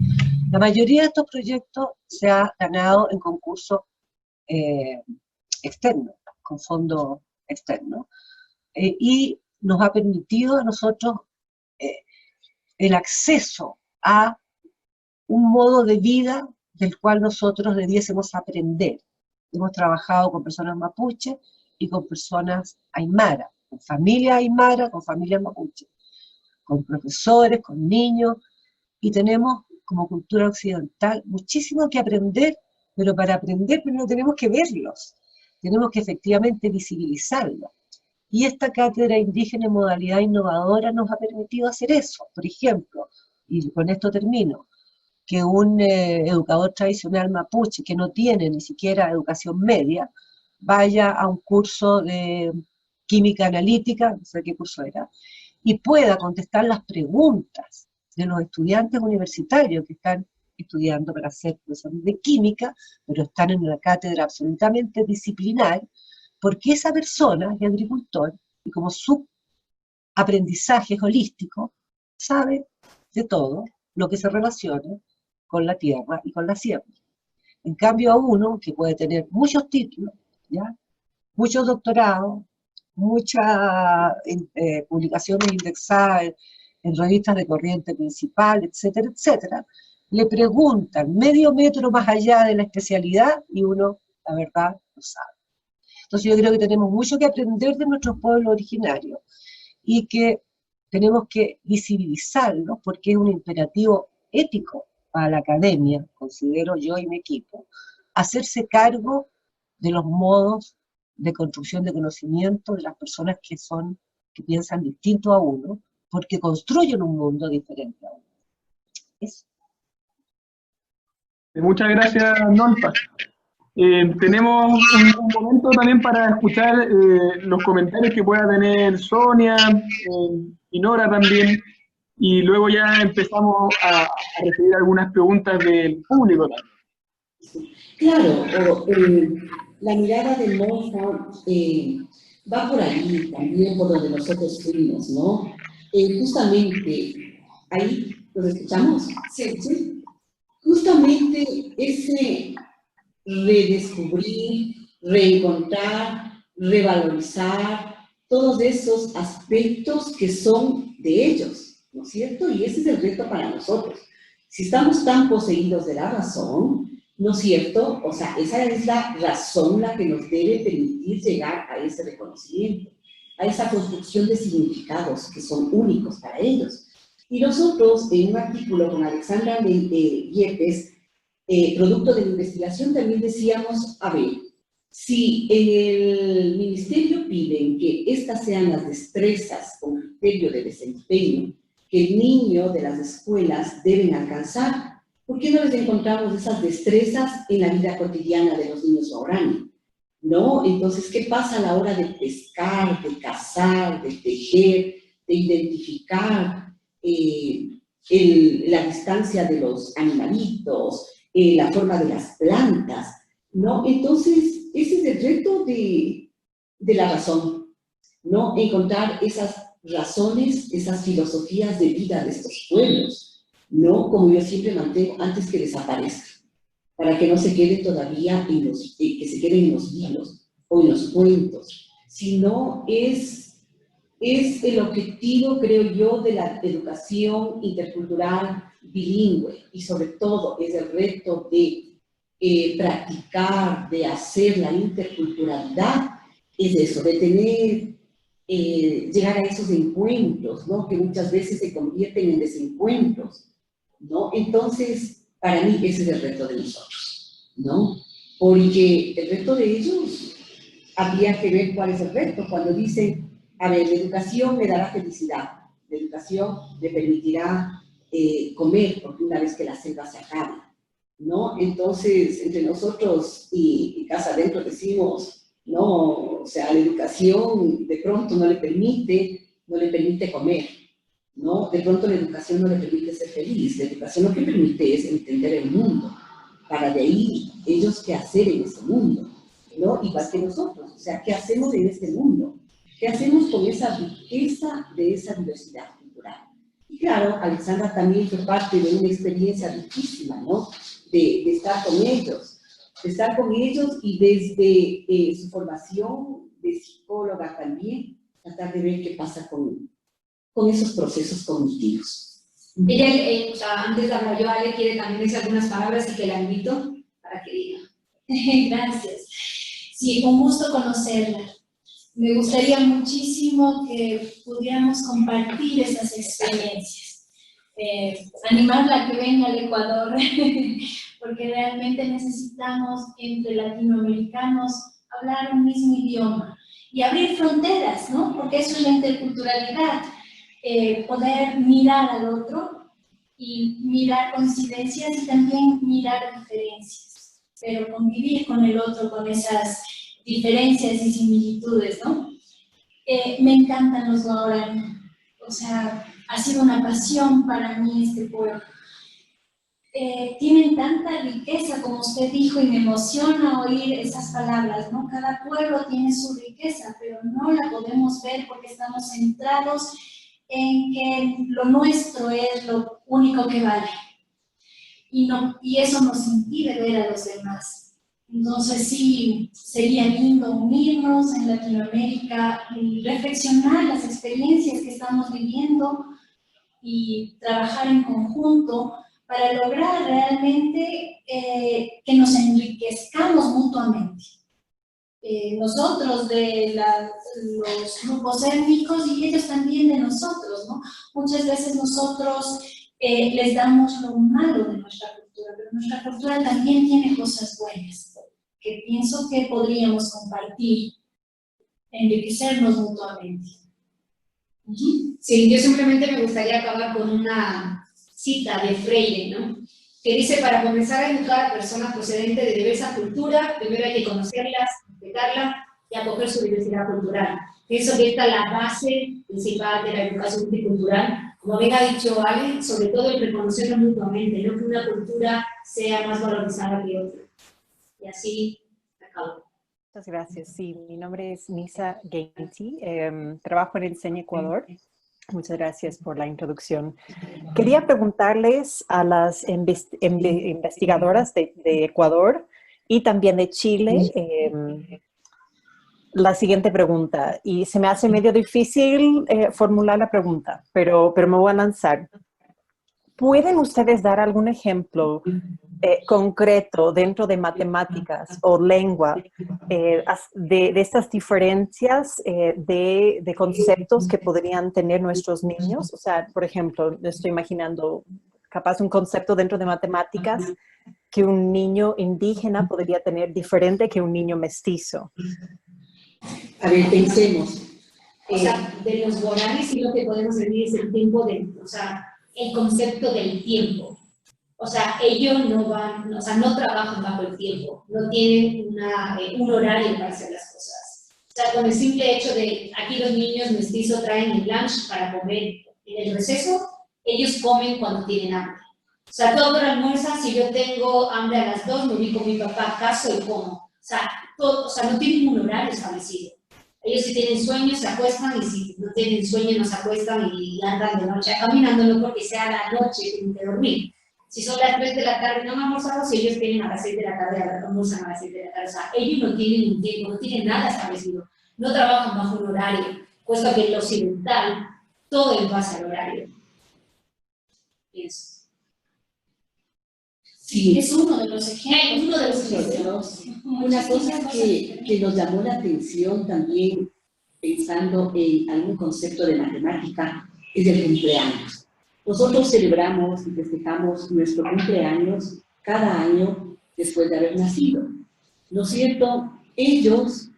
La mayoría de estos proyectos se ha ganado en concursos externos, con fondos externos, y nos ha permitido a nosotros el acceso a un modo de vida del cual nosotros debiésemos aprender. Hemos trabajado con personas mapuche y con personas aymara, con familias aymara, con familias mapuche, con profesores, con niños, y tenemos como cultura occidental muchísimo que aprender, pero para aprender primero tenemos que verlos, tenemos que efectivamente visibilizarlos. Y esta cátedra indígena en modalidad innovadora nos ha permitido hacer eso. Por ejemplo, y con esto termino, que un educador tradicional mapuche que no tiene ni siquiera educación media, vaya a un curso de química analítica, no sé qué curso era, y pueda contestar las preguntas de los estudiantes universitarios que están estudiando para ser profesores de química, pero están en una cátedra absolutamente disciplinar, porque esa persona es agricultor y como su aprendizaje es holístico, sabe de todo lo que se relaciona con la tierra y con la siembra. En cambio a uno que puede tener muchos títulos, ¿ya? Muchos doctorados, muchas publicaciones indexadas en revistas de corriente principal, etcétera, etcétera, le preguntan medio metro más allá de la especialidad y uno, la verdad, no sabe. Entonces yo creo que tenemos mucho que aprender de nuestros pueblos originarios y que tenemos que visibilizarlos porque es un imperativo ético para la academia, considero yo y mi equipo, hacerse cargo de los modos de construcción de conocimiento de las personas que piensan distinto a uno, porque construyen un mundo diferente a uno. Eso. Muchas gracias, Nolpa. Tenemos un momento también para escuchar los comentarios que pueda tener Sonia y Nora también, y luego ya empezamos a recibir algunas preguntas del público también. Claro, la mirada de Nolpa va por ahí, también por donde nosotros fuimos, ¿no? Justamente, ahí, ¿los escuchamos? Sí. Justamente ese redescubrir, reencontrar, revalorizar todos esos aspectos que son de ellos, ¿no es cierto? Y ese es el reto para nosotros. Si estamos tan poseídos de la razón, ¿no es cierto? O sea, esa es la razón la que nos debe permitir llegar a ese reconocimiento, a esa construcción de significados que son únicos para ellos. Y nosotros, en un artículo con Alexandra Yepes, producto de la investigación, también decíamos, a ver, si en el ministerio piden que estas sean las destrezas con criterio de desempeño que el niño de las escuelas deben alcanzar, ¿por qué no les encontramos esas destrezas en la vida cotidiana de los niños guaraní? ¿No? Entonces, ¿qué pasa a la hora de pescar, de cazar, de tejer, de identificar la distancia de los animalitos, la forma de las plantas, ¿no? Entonces, ese es el reto de la razón, ¿no? Encontrar esas razones, esas filosofías de vida de estos pueblos, ¿no? Como yo siempre mantengo, antes que desaparezca, para que no se quede todavía que se queden en los libros o en los cuentos, sino es el objetivo, creo yo, de la educación intercultural bilingüe, y sobre todo es el reto de practicar, de hacer la interculturalidad, es eso, de tener, llegar a esos encuentros, ¿no? Que muchas veces se convierten en desencuentros, ¿no? Entonces, para mí ese es el reto de nosotros, ¿no? Porque el reto de ellos, habría que ver cuál es el reto. Cuando dicen, a ver, la educación me dará felicidad, la educación me permitirá comer, porque una vez que la selva se acabe, ¿no? Entonces, entre nosotros y casa adentro decimos, no, o sea, la educación de pronto no le permite comer, ¿no? De pronto la educación no le permite ser feliz, la educación lo que permite es entender el mundo, para de ahí ellos qué hacer en ese mundo, ¿no? Igual que nosotros, o sea, ¿qué hacemos en este mundo? ¿Qué hacemos con esa riqueza de esa diversidad cultural? Y claro, Alexandra también fue parte de una experiencia riquísima, ¿no? De estar con ellos, y desde su formación de psicóloga también, tratar de ver qué pasa con esos procesos cognitivos. Ella, o sea, antes de hablar yo, Ale quiere también decir algunas palabras y que la invito para que diga. Gracias. Sí, un gusto conocerla. Me gustaría muchísimo que pudiéramos compartir esas experiencias. Animarla a que venga al Ecuador, porque realmente necesitamos entre latinoamericanos hablar un mismo idioma y abrir fronteras, ¿no? Porque eso es la interculturalidad, poder mirar al otro y mirar coincidencias y también mirar diferencias, pero convivir con el otro con esas diferencias y similitudes, ¿no? Me encantan los guaraní, o sea, ha sido una pasión para mí este pueblo. Tienen tanta riqueza, como usted dijo, y me emociona oír esas palabras, ¿no? Cada pueblo tiene su riqueza, pero no la podemos ver porque estamos centrados en que lo nuestro es lo único que vale. Y eso nos impide ver a los demás. Entonces sí, sería lindo unirnos en Latinoamérica y reflexionar las experiencias que estamos viviendo y trabajar en conjunto para lograr realmente que nos enriquezcamos mutuamente. Nosotros de los grupos étnicos y ellos también de nosotros, ¿no? Muchas veces nosotros les damos lo malo de nuestra cultura, pero nuestra cultura también tiene cosas buenas que pienso que podríamos compartir, enriquecernos mutuamente. Sí, yo simplemente me gustaría acabar con una cita de Freire, ¿no? Que dice, para comenzar a educar a personas procedentes de diversa cultura, primero hay que conocerlas, respetarlas y acoger su diversidad cultural. Pienso que esta es la base principal de la educación multicultural. Como bien ha dicho Ale, sobre todo el reconocerlo mutuamente, no que una cultura sea más valorizada que otra. Y así acabo. Muchas gracias. Sí, mi nombre es Nisa Gainty, trabajo en Enseña Ecuador. Muchas gracias por la introducción. Quería preguntarles a las investigadoras de Ecuador y también de Chile la siguiente pregunta. Y se me hace medio difícil formular la pregunta, pero me voy a lanzar. ¿Pueden ustedes dar algún ejemplo concreto dentro de matemáticas o lengua de estas diferencias de conceptos que podrían tener nuestros niños? O sea, por ejemplo, estoy imaginando capaz un concepto dentro de matemáticas que un niño indígena podría tener diferente que un niño mestizo. A ver, pensemos. O sea, de los guaraníes sí lo que podemos decir es el tiempo o sea, el concepto del tiempo. O sea, ellos no van, o sea, no trabajan bajo el tiempo, no tienen un horario para hacer las cosas. O sea, con el simple hecho de, aquí los niños mestizos traen el lunch para comer en el receso, ellos comen cuando tienen hambre. O sea, todo el almuerzo, si yo tengo hambre a las 2, me voy con mi papá a casa y como. O sea, no tienen un horario establecido. Ellos si tienen sueño se acuestan y si no tienen sueño no se acuestan y andan de noche caminando, no porque sea la noche, tienen que dormir. Si son las 3 de la tarde no han almorzado, si ellos tienen a las 6 de la tarde, almorzan a las 6 de la tarde. O sea, ellos no tienen un tiempo, no tienen nada establecido. No trabajan bajo un horario, puesto que en lo occidental todo es base al horario. Pienso. Sí. Es uno de los ejemplos. Uno de los ejemplos. Una cosa que nos llamó la atención también, pensando en algún concepto de matemática, es el cumpleaños. Nosotros celebramos y festejamos nuestro cumpleaños cada año después de haber nacido. ¿No es cierto? Ellos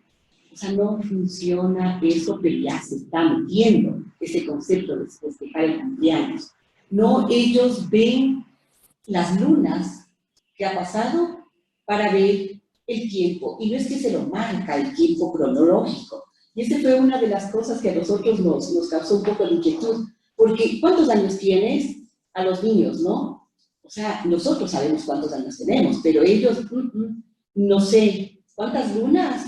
O sea, no funciona eso, pero ya se está metiendo ese concepto de festejar el cumpleaños. No, ellos ven las lunas que ha pasado para ver el tiempo. Y no es que se lo marca el tiempo cronológico. Y esa fue una de las cosas que a nosotros nos causó un poco de inquietud. Porque, ¿cuántos años tienes? A los niños, ¿no? O sea, nosotros sabemos cuántos años tenemos, pero ellos, no sé, ¿cuántas lunas?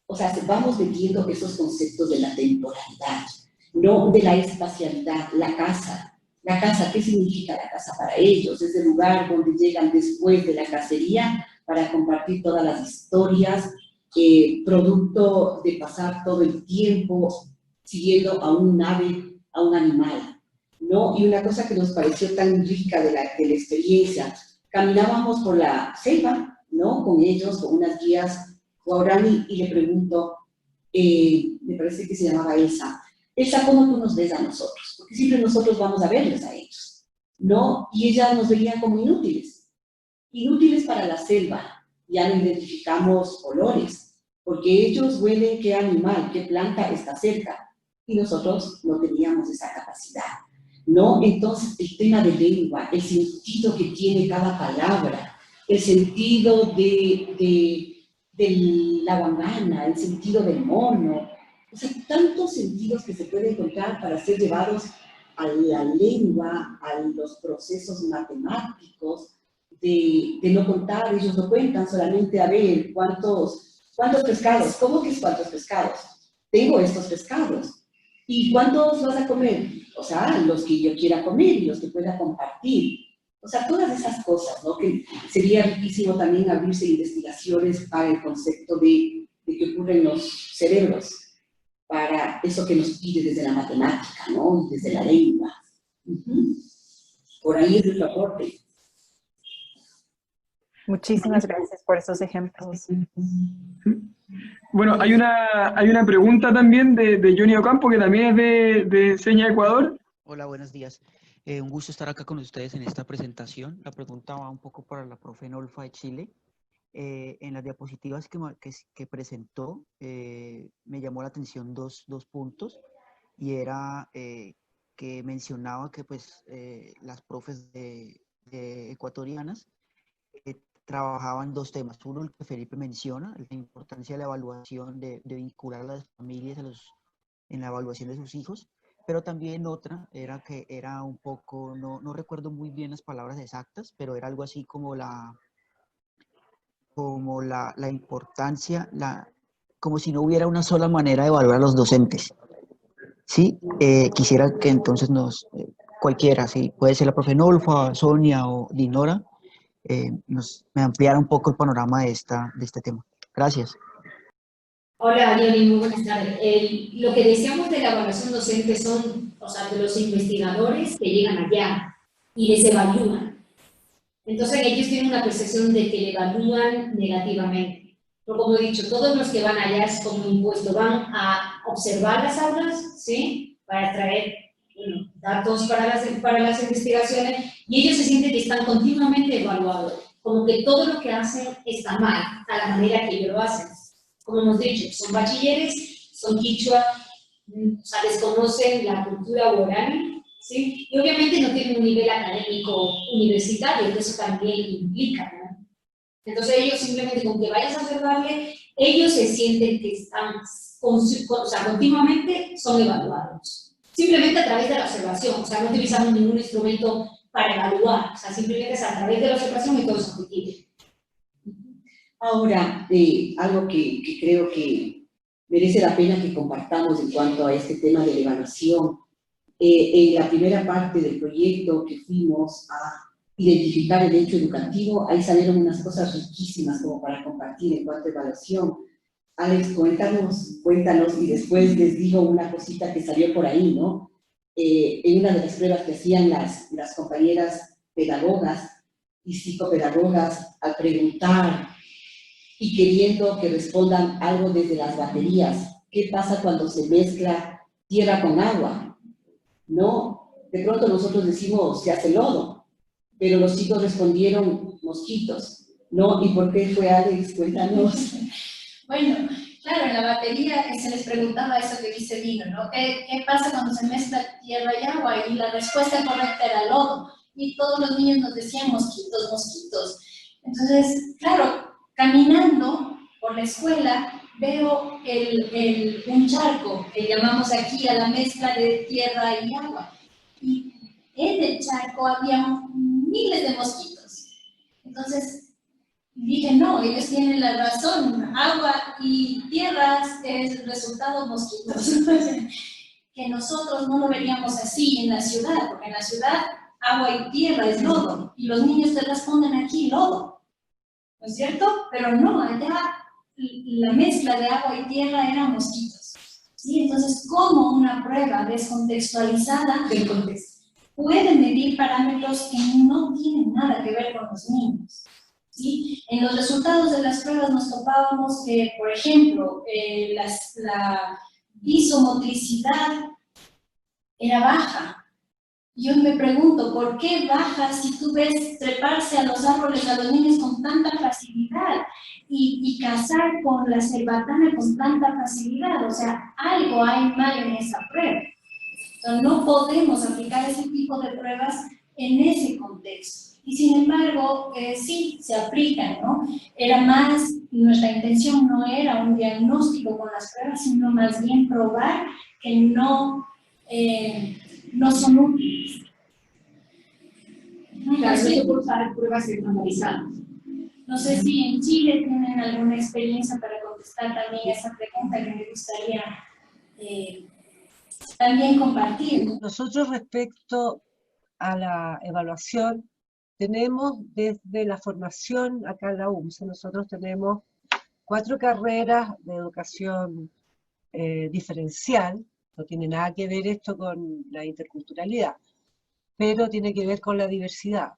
O sea, vamos metiendo esos conceptos de la temporalidad, no de la espacialidad, la casa. La casa, ¿qué significa la casa para ellos? Es el lugar donde llegan después de la cacería para compartir todas las historias, producto de pasar todo el tiempo siguiendo a un ave, a un animal, ¿no? Y una cosa que nos pareció tan rica de la experiencia, caminábamos por la selva, ¿no? Con ellos, con unas guías guaraní, y le pregunto, me parece que se llamaba Elsa, ¿cómo tú nos ves a nosotros? Porque siempre nosotros vamos a verles a ellos, ¿no? Y ella nos veía como inútiles, inútiles para la selva. Ya no identificamos olores, porque ellos huelen qué animal, qué planta está cerca, y nosotros no teníamos esa capacidad, ¿no? Entonces, el tema de lengua, el sentido que tiene cada palabra, el sentido de la guangana, el sentido del mono, o sea, tantos sentidos que se pueden encontrar para ser llevados a la lengua, a los procesos matemáticos, de no contar, ellos no cuentan, solamente a ver cuántos pescados, ¿cómo que es cuántos pescados? Tengo estos pescados. ¿Y cuántos vas a comer? O sea, los que yo quiera comer y los que pueda compartir. O sea, todas esas cosas, ¿no? Que sería riquísimo también abrirse investigaciones para el concepto de qué ocurre en los cerebros, para eso que nos pide desde la matemática, ¿no? Desde la lengua. Por ahí es nuestro aporte. Muchísimas gracias por esos ejemplos. Bueno, hay una pregunta también de Johnny Ocampo, que también es de Seña Ecuador. Hola, buenos días. Un gusto estar acá con ustedes en esta presentación. La pregunta va un poco para la profe Nolfa de Chile. En las diapositivas que presentó, me llamó la atención dos puntos, y era que mencionaba que pues, las profes ecuatorianas trabajaban dos temas. Uno, el que Felipe menciona, la importancia de la evaluación, de vincular a las familias en la evaluación de sus hijos, pero también otra era que era un poco, no recuerdo muy bien las palabras exactas, pero era algo así como la importancia, como si no hubiera una sola manera de evaluar a los docentes. Sí, quisiera que entonces cualquiera, sí, puede ser la profe Nolfa, Sonia o Dinora, me ampliara un poco el panorama de este tema. Gracias. Hola, Johnny, muy buenas tardes. Lo que decíamos de la evaluación docente son, o sea, de los investigadores que llegan allá y les evalúan. Entonces ellos tienen una percepción de que le evalúan negativamente. Pero como he dicho, todos los que van allá es como impuesto, van a observar las aulas, ¿sí? Para traer datos para las investigaciones, y ellos se sienten que están continuamente evaluados, como que todo lo que hacen está mal, a la manera que ellos lo hacen. Como hemos dicho, son bachilleres, son quichua, o sea, desconocen la cultura guaraní, ¿sí? Y obviamente no tienen un nivel académico universitario, que eso también implica, ¿no? Entonces ellos simplemente con que vayas a observarle, ellos se sienten que están, o sea, continuamente son evaluados. Simplemente a través de la observación, o sea, no utilizamos ningún instrumento para evaluar, o sea, simplemente es a través de la observación y todo es objetivo. Ahora, algo que creo que merece la pena que compartamos en cuanto a este tema de la evaluación. En la primera parte del proyecto que fuimos a identificar el hecho educativo, ahí salieron unas cosas riquísimas como para compartir en cuanto a evaluación. Alex, cuéntanos, y después les digo una cosita que salió por ahí, ¿no? En una de las pruebas que hacían las compañeras pedagogas y psicopedagogas, al preguntar y queriendo que respondan algo desde las baterías, ¿qué pasa cuando se mezcla tierra con agua? ¿No? De pronto nosotros decimos, se hace lodo, pero los chicos respondieron, mosquitos, ¿no? ¿Y por qué fue, Alex? Cuéntanos. Bueno, claro, en la pedía que se les preguntaba eso que dice Dino, ¿no? ¿Qué pasa cuando se mezcla tierra y agua? Y la respuesta correcta era lodo. Y todos los niños nos decían mosquitos, mosquitos. Entonces, claro, caminando por la escuela, veo un charco que llamamos aquí a la mezcla de tierra y agua. Y en el charco había miles de mosquitos. Entonces dije, no, ellos tienen la razón, agua y tierras es el resultado mosquitos. Que nosotros no lo veríamos así en la ciudad, porque en la ciudad agua y tierra es lodo, y los niños te responden aquí lodo, ¿no es cierto? Pero no, allá la mezcla de agua y tierra eran mosquitos. ¿Sí? Entonces, ¿cómo una prueba descontextualizada del contexto puede medir parámetros que no tienen nada que ver con los niños? ¿Sí? En los resultados de las pruebas nos topábamos que, por ejemplo, la visomotricidad era baja. Yo me pregunto, ¿por qué baja si tú ves treparse a los árboles a los niños con tanta facilidad y cazar con la cerbatana con tanta facilidad? O sea, algo hay mal en esa prueba. Entonces, no podemos aplicar ese tipo de pruebas en ese contexto. Y sin embargo, sí, se aplican, ¿no? Era más, nuestra intención no era un diagnóstico con las pruebas, sino más bien probar que no son útiles. Claro, no se puede usar pruebas estandarizadas. No sé si en Chile tienen alguna experiencia para contestar también esa pregunta que me gustaría también compartir. Nosotros respecto a la evaluación, tenemos desde la formación acá en la UMSE, nosotros tenemos 4 carreras de educación diferencial. No tiene nada que ver esto con la interculturalidad, pero tiene que ver con la diversidad.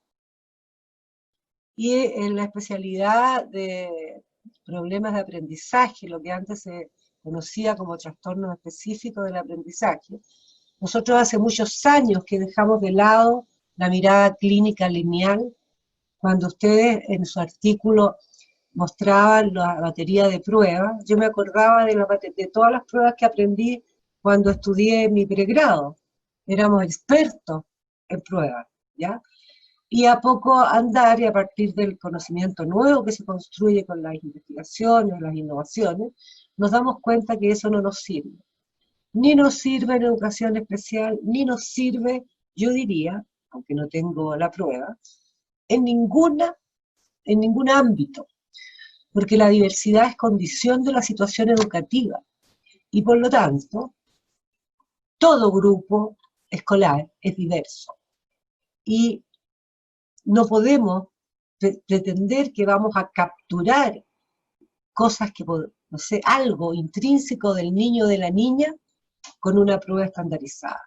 Y en la especialidad de problemas de aprendizaje, lo que antes se conocía como trastornos específicos del aprendizaje, nosotros hace muchos años que dejamos de lado la mirada clínica lineal. Cuando ustedes en su artículo mostraban la batería de pruebas, yo me acordaba de todas las pruebas que aprendí cuando estudié mi pregrado. Éramos expertos en pruebas, ¿ya? Y a poco andar, y a partir del conocimiento nuevo que se construye con las investigaciones, las innovaciones, nos damos cuenta que eso no nos sirve. Ni nos sirve en educación especial, ni nos sirve, yo diría, aunque no tengo la prueba, en ningún ámbito, porque la diversidad es condición de la situación educativa, y por lo tanto, todo grupo escolar es diverso. Y no podemos pretender que vamos a capturar cosas que, no sé, algo intrínseco del niño o de la niña con una prueba estandarizada.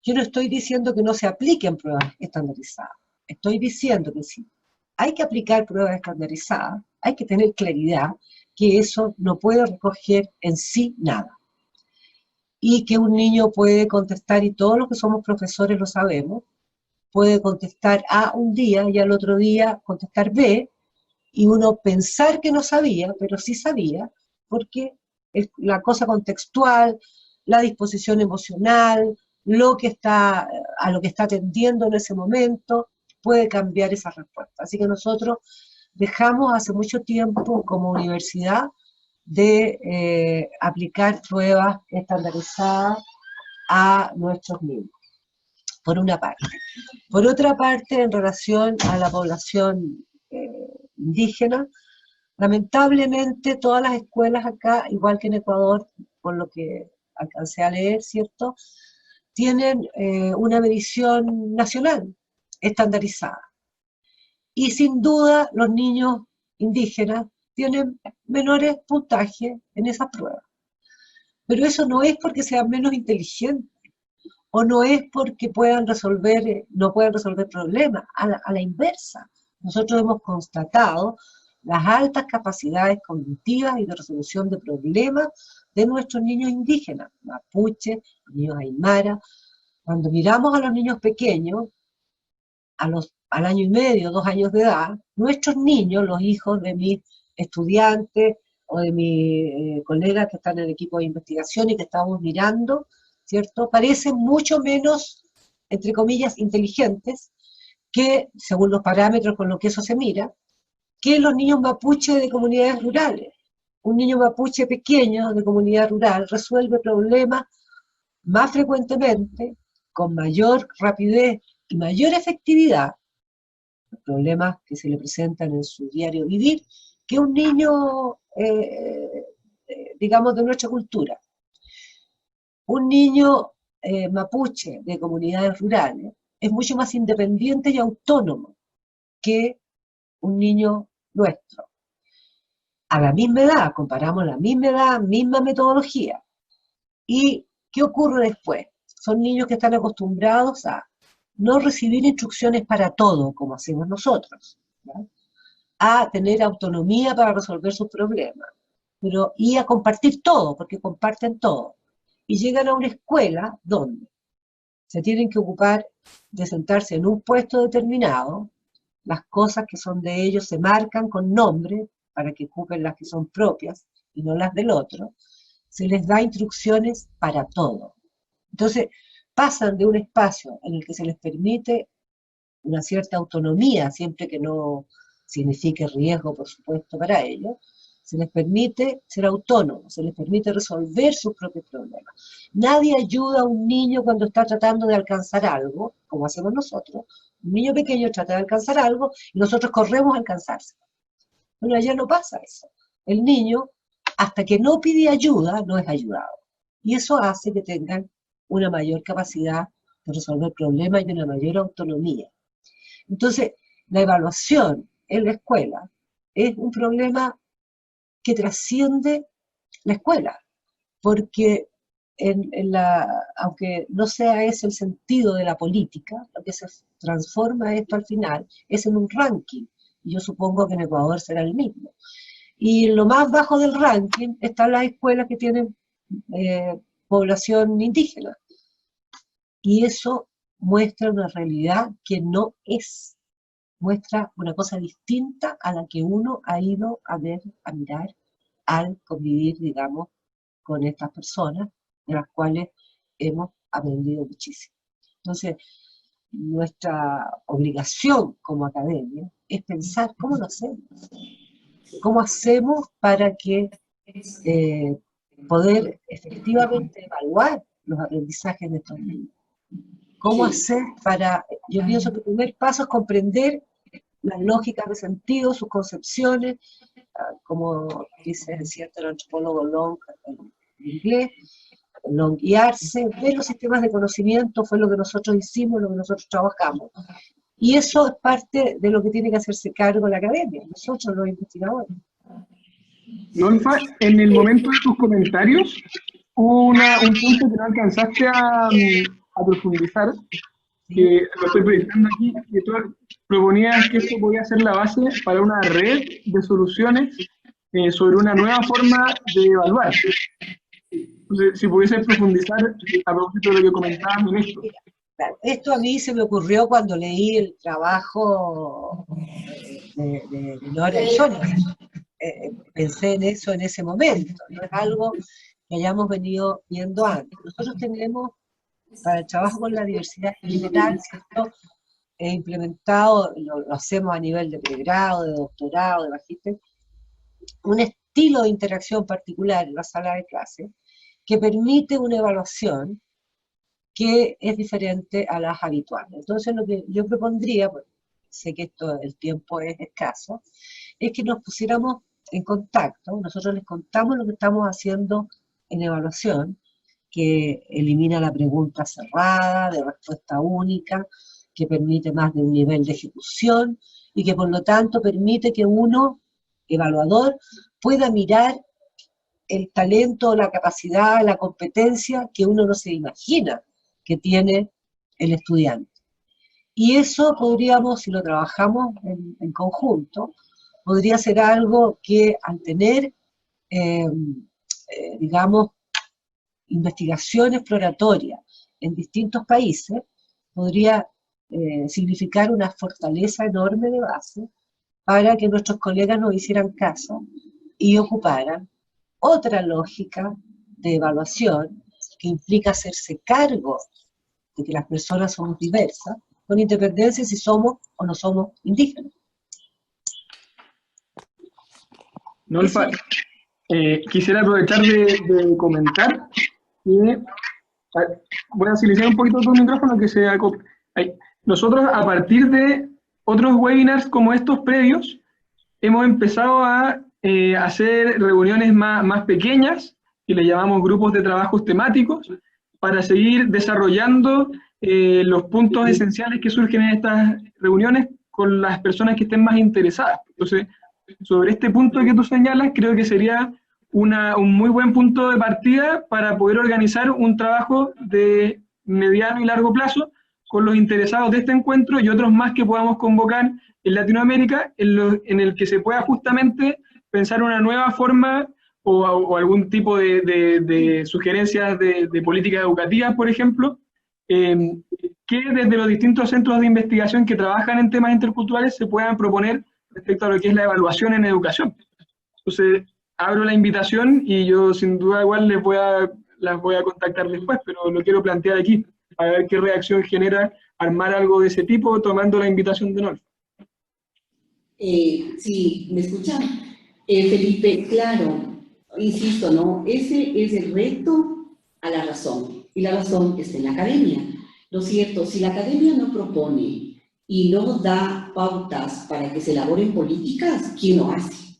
Yo no estoy diciendo que no se apliquen pruebas estandarizadas. Estoy diciendo que sí, hay que aplicar pruebas estandarizadas, hay que tener claridad que eso no puede recoger en sí nada. Y que un niño puede contestar, y todos los que somos profesores lo sabemos, puede contestar A un día y al otro día contestar B, y uno pensar que no sabía, pero sí sabía, porque la cosa contextual, la disposición emocional, a lo que está atendiendo en ese momento, puede cambiar esa respuesta. Así que nosotros dejamos hace mucho tiempo como universidad de aplicar pruebas estandarizadas a nuestros niños, por una parte. Por otra parte, en relación a la población indígena, lamentablemente todas las escuelas acá, igual que en Ecuador, por lo que alcancé a leer, ¿cierto?, tienen una medición nacional estandarizada. Y sin duda los niños indígenas tienen menores puntajes en esas pruebas. Pero eso no es porque sean menos inteligentes, o no es porque no puedan resolver problemas, a la inversa. Nosotros hemos constatado las altas capacidades cognitivas y de resolución de problemas de nuestros niños indígenas, mapuche, niños aymara. Cuando miramos a los niños pequeños, al año y medio, 2 años de edad, nuestros niños, los hijos de mis estudiantes o de mis colegas que están en el equipo de investigación y que estamos mirando, ¿cierto? Parecen mucho menos, entre comillas, inteligentes que, según los parámetros con los que eso se mira, que los niños mapuche de comunidades rurales. Un niño mapuche pequeño de comunidad rural resuelve problemas más frecuentemente, con mayor rapidez y mayor efectividad, los problemas que se le presentan en su diario vivir, que un niño, digamos, de nuestra cultura. Un niño mapuche de comunidades rurales es mucho más independiente y autónomo que un niño nuestro. A la misma edad, comparamos la misma edad, misma metodología. ¿Y qué ocurre después? Son niños que están acostumbrados a no recibir instrucciones para todo, como hacemos nosotros, ¿ya? A tener autonomía para resolver sus problemas, y a compartir todo, porque comparten todo. Y llegan a una escuela donde se tienen que ocupar de sentarse en un puesto determinado, las cosas que son de ellos se marcan con nombre, para que ocupen las que son propias y no las del otro, se les da instrucciones para todo. Entonces, pasan de un espacio en el que se les permite una cierta autonomía, siempre que no signifique riesgo, por supuesto, para ellos, se les permite ser autónomos, se les permite resolver sus propios problemas. Nadie ayuda a un niño cuando está tratando de alcanzar algo, como hacemos nosotros. Un niño pequeño trata de alcanzar algo y nosotros corremos a alcanzarse. Bueno, allá no pasa eso. El niño, hasta que no pide ayuda, no es ayudado. Y eso hace que tengan una mayor capacidad de resolver problemas y una mayor autonomía. Entonces, la evaluación en la escuela es un problema que trasciende la escuela, porque aunque no sea ese el sentido de la política, lo que se transforma esto al final es en un ranking, y yo supongo que en Ecuador será el mismo. Y en lo más bajo del ranking están las escuelas que tienen población indígena, y eso muestra una realidad que no es, muestra una cosa distinta a la que uno ha ido a ver, a mirar, al convivir, digamos, con estas personas, de las cuales hemos aprendido muchísimo. Entonces, nuestra obligación como academia es pensar cómo lo hacemos. ¿Cómo hacemos para que poder efectivamente evaluar los aprendizajes de estos niños? ¿Cómo hacer para...? Yo pienso que el primer paso es comprender las lógicas de sentido, sus concepciones, como dice cierto el antropólogo Long en inglés, Long guiarse, ver los sistemas de conocimiento fue lo que nosotros hicimos, lo que nosotros trabajamos. Y eso es parte de lo que tiene que hacerse cargo la academia, nosotros los investigadores. Nolfa, en el momento de tus comentarios, hubo un punto que no alcanzaste a profundizar, que lo estoy proyectando aquí, que tú proponías que esto podía ser la base para una red de soluciones sobre una nueva forma de evaluar. Entonces, si pudieses profundizar a propósito de lo que comentabas en esto. Claro, esto a mí se me ocurrió cuando leí el trabajo de Nora y Sonia. Pensé en eso en ese momento, no es algo que hayamos venido viendo antes. Nosotros tenemos, para el trabajo con la diversidad en general, ¿cierto? Implementado, lo hacemos a nivel de pregrado, de doctorado, de magíster, un estilo de interacción particular en la sala de clase que permite una evaluación que es diferente a las habituales. Entonces lo que yo propondría, pues, sé que el tiempo es escaso, es que nos pusiéramos en contacto, nosotros les contamos lo que estamos haciendo en evaluación, que elimina la pregunta cerrada, de respuesta única, que permite más de un nivel de ejecución, y que por lo tanto permite que uno, evaluador, pueda mirar el talento, la capacidad, la competencia que uno no se imagina que tiene el estudiante. Y eso podríamos, si lo trabajamos en conjunto, podría ser algo que al tener, digamos, investigación exploratoria en distintos países, podría significar una fortaleza enorme de base para que nuestros colegas nos hicieran caso y ocuparan otra lógica de evaluación que implica hacerse cargo de que las personas somos diversas, con independencia si somos o no somos indígenas. Nolfa, quisiera aprovechar de comentar que voy a silenciar un poquito tu micrófono que se acopla. Nosotros, a partir de otros webinars como estos previos, hemos empezado a hacer reuniones más pequeñas, que le llamamos grupos de trabajos temáticos, para seguir desarrollando los puntos esenciales que surgen en estas reuniones con las personas que estén más interesadas. Entonces, sobre este punto que tú señalas, creo que sería un muy buen punto de partida para poder organizar un trabajo de mediano y largo plazo con los interesados de este encuentro y otros más que podamos convocar en Latinoamérica, en el que se pueda justamente pensar una nueva forma o algún tipo de sugerencias de políticas educativas, por ejemplo, que desde los distintos centros de investigación que trabajan en temas interculturales se puedan proponer respecto a lo que es la evaluación en educación. Entonces, abro la invitación y yo sin duda igual las voy a contactar después, pero lo quiero plantear aquí, a ver qué reacción genera armar algo de ese tipo tomando la invitación de Nolfa. Sí, ¿me escuchan? Felipe, claro, insisto, ¿no? Ese es el reto a la razón, y la razón está en la academia. Lo cierto, si la academia no propone y no da pautas para que se elaboren políticas, ¿quién lo hace?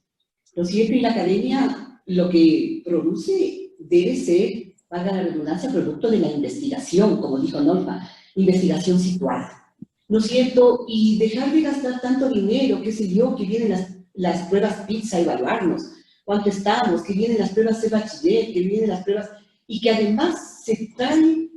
Lo cierto, y la academia lo que produce debe ser, valga la redundancia, producto de la investigación, como dijo Nolfa, investigación situada. ¿No es cierto? Y dejar de gastar tanto dinero, qué sé yo, que vienen las pruebas PISA a evaluarnos, cuánto estamos, que vienen las pruebas de bachiller, que vienen las pruebas, y que además se traen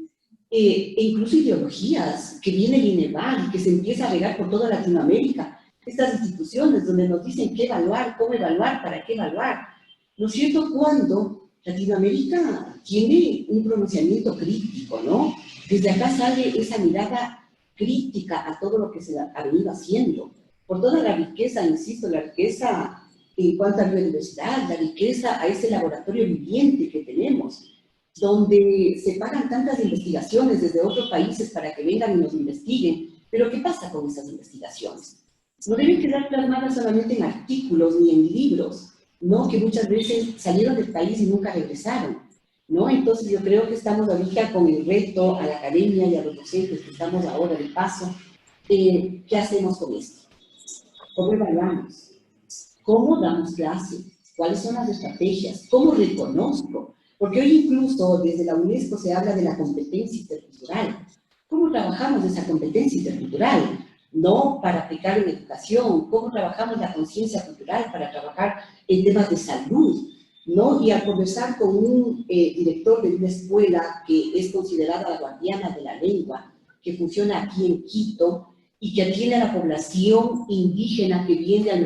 incluso ideologías, que viene el INEVAL, que se empieza a regar por toda Latinoamérica, estas instituciones donde nos dicen qué evaluar, cómo evaluar, para qué evaluar. ¿No es cierto? Cuando Latinoamérica tiene un pronunciamiento crítico, ¿no? Desde acá sale esa mirada crítica a todo lo que se ha venido haciendo, por toda la riqueza, insisto, la riqueza en cuanto a biodiversidad, la riqueza a ese laboratorio viviente que tenemos, donde se pagan tantas investigaciones desde otros países para que vengan y nos investiguen, pero ¿qué pasa con esas investigaciones? No deben quedar plasmadas solamente en artículos ni en libros, ¿no? Que muchas veces salieron del país y nunca regresaron, ¿no? Entonces yo creo que estamos ahorita con el reto a la academia y a los docentes que estamos ahora de paso. ¿Qué hacemos con esto? ¿Cómo evaluamos? ¿Cómo damos clase? ¿Cuáles son las estrategias? ¿Cómo reconozco? Porque hoy incluso desde la UNESCO se habla de la competencia intercultural. ¿Cómo trabajamos esa competencia intercultural? No para aplicar en educación. ¿Cómo trabajamos la conciencia cultural para trabajar en temas de salud? ¿No? Y al conversar con un director de una escuela que es considerada la guardiana de la lengua, que funciona aquí en Quito y que atiende a la población indígena que viene al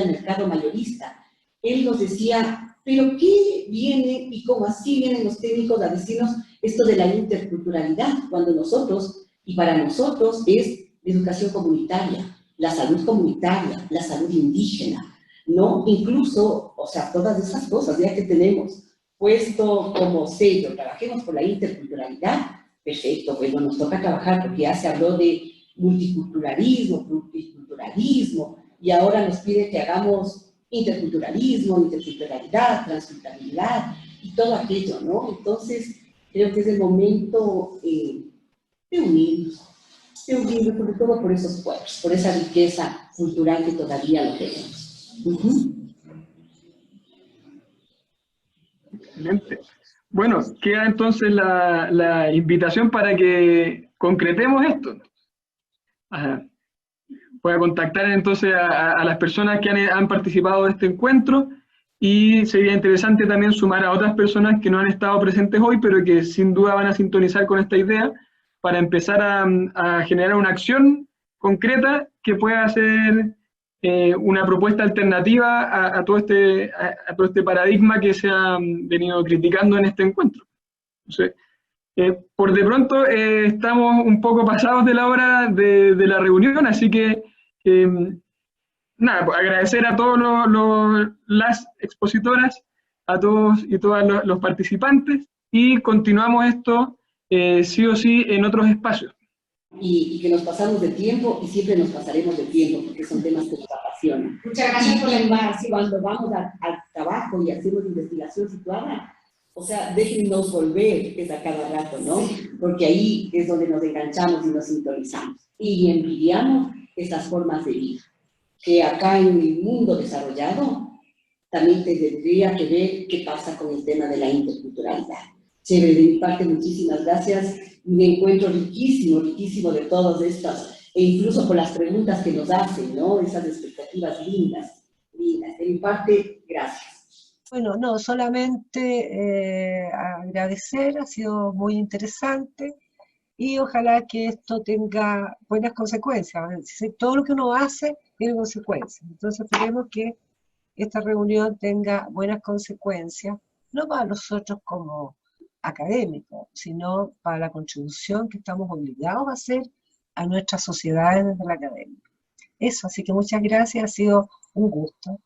mercado mayorista, él nos decía, ¿pero qué viene y cómo así vienen los técnicos a decirnos esto de la interculturalidad? Cuando nosotros, y para nosotros, es la educación comunitaria, la salud comunitaria, la salud indígena, ¿no? Incluso, o sea, todas esas cosas, ya que tenemos puesto como sello, trabajemos por la interculturalidad, perfecto, bueno, nos toca trabajar porque ya se habló de multiculturalismo, pluriculturalismo, y ahora nos pide que hagamos interculturalismo, interculturalidad, transculturalidad, y todo aquello, ¿no? Entonces, creo que es el momento de unirnos, sobre todo por esos pueblos, por esa riqueza cultural que todavía lo tenemos. Excelente. Bueno, queda entonces la invitación para que concretemos esto. Voy a contactar entonces a las personas que han participado de este encuentro y sería interesante también sumar a otras personas que no han estado presentes hoy, pero que sin duda van a sintonizar con esta idea para empezar a generar una acción concreta que pueda ser una propuesta alternativa a todo este paradigma que se ha venido criticando en este encuentro. Entonces, por de pronto estamos un poco pasados de la hora de la reunión, así que nada, pues agradecer a todos las expositoras, a todos y todas los participantes, y continuamos esto sí o sí en otros espacios. Y que nos pasamos de tiempo y siempre nos pasaremos de tiempo porque son temas que nos apasionan. Muchas gracias por la invitación. Cuando vamos al trabajo y hacemos investigación situada, o sea, déjennos volver, es a cada rato, ¿no? Porque ahí es donde nos enganchamos y nos sintonizamos. Y envidiamos estas formas de vida, que acá en el mundo desarrollado también tendría que ver qué pasa con el tema de la interculturalidad. Chévere, de mi parte, muchísimas gracias. Me encuentro riquísimo, riquísimo de todas estas, e incluso por las preguntas que nos hacen, ¿no? Esas expectativas lindas, lindas. De mi parte, gracias. Bueno, no, solamente agradecer, ha sido muy interesante y ojalá que esto tenga buenas consecuencias. Todo lo que uno hace tiene consecuencias. Entonces esperemos que esta reunión tenga buenas consecuencias, no para nosotros como académicos, sino para la contribución que estamos obligados a hacer a nuestras sociedades desde la academia. Eso, así que muchas gracias, ha sido un gusto.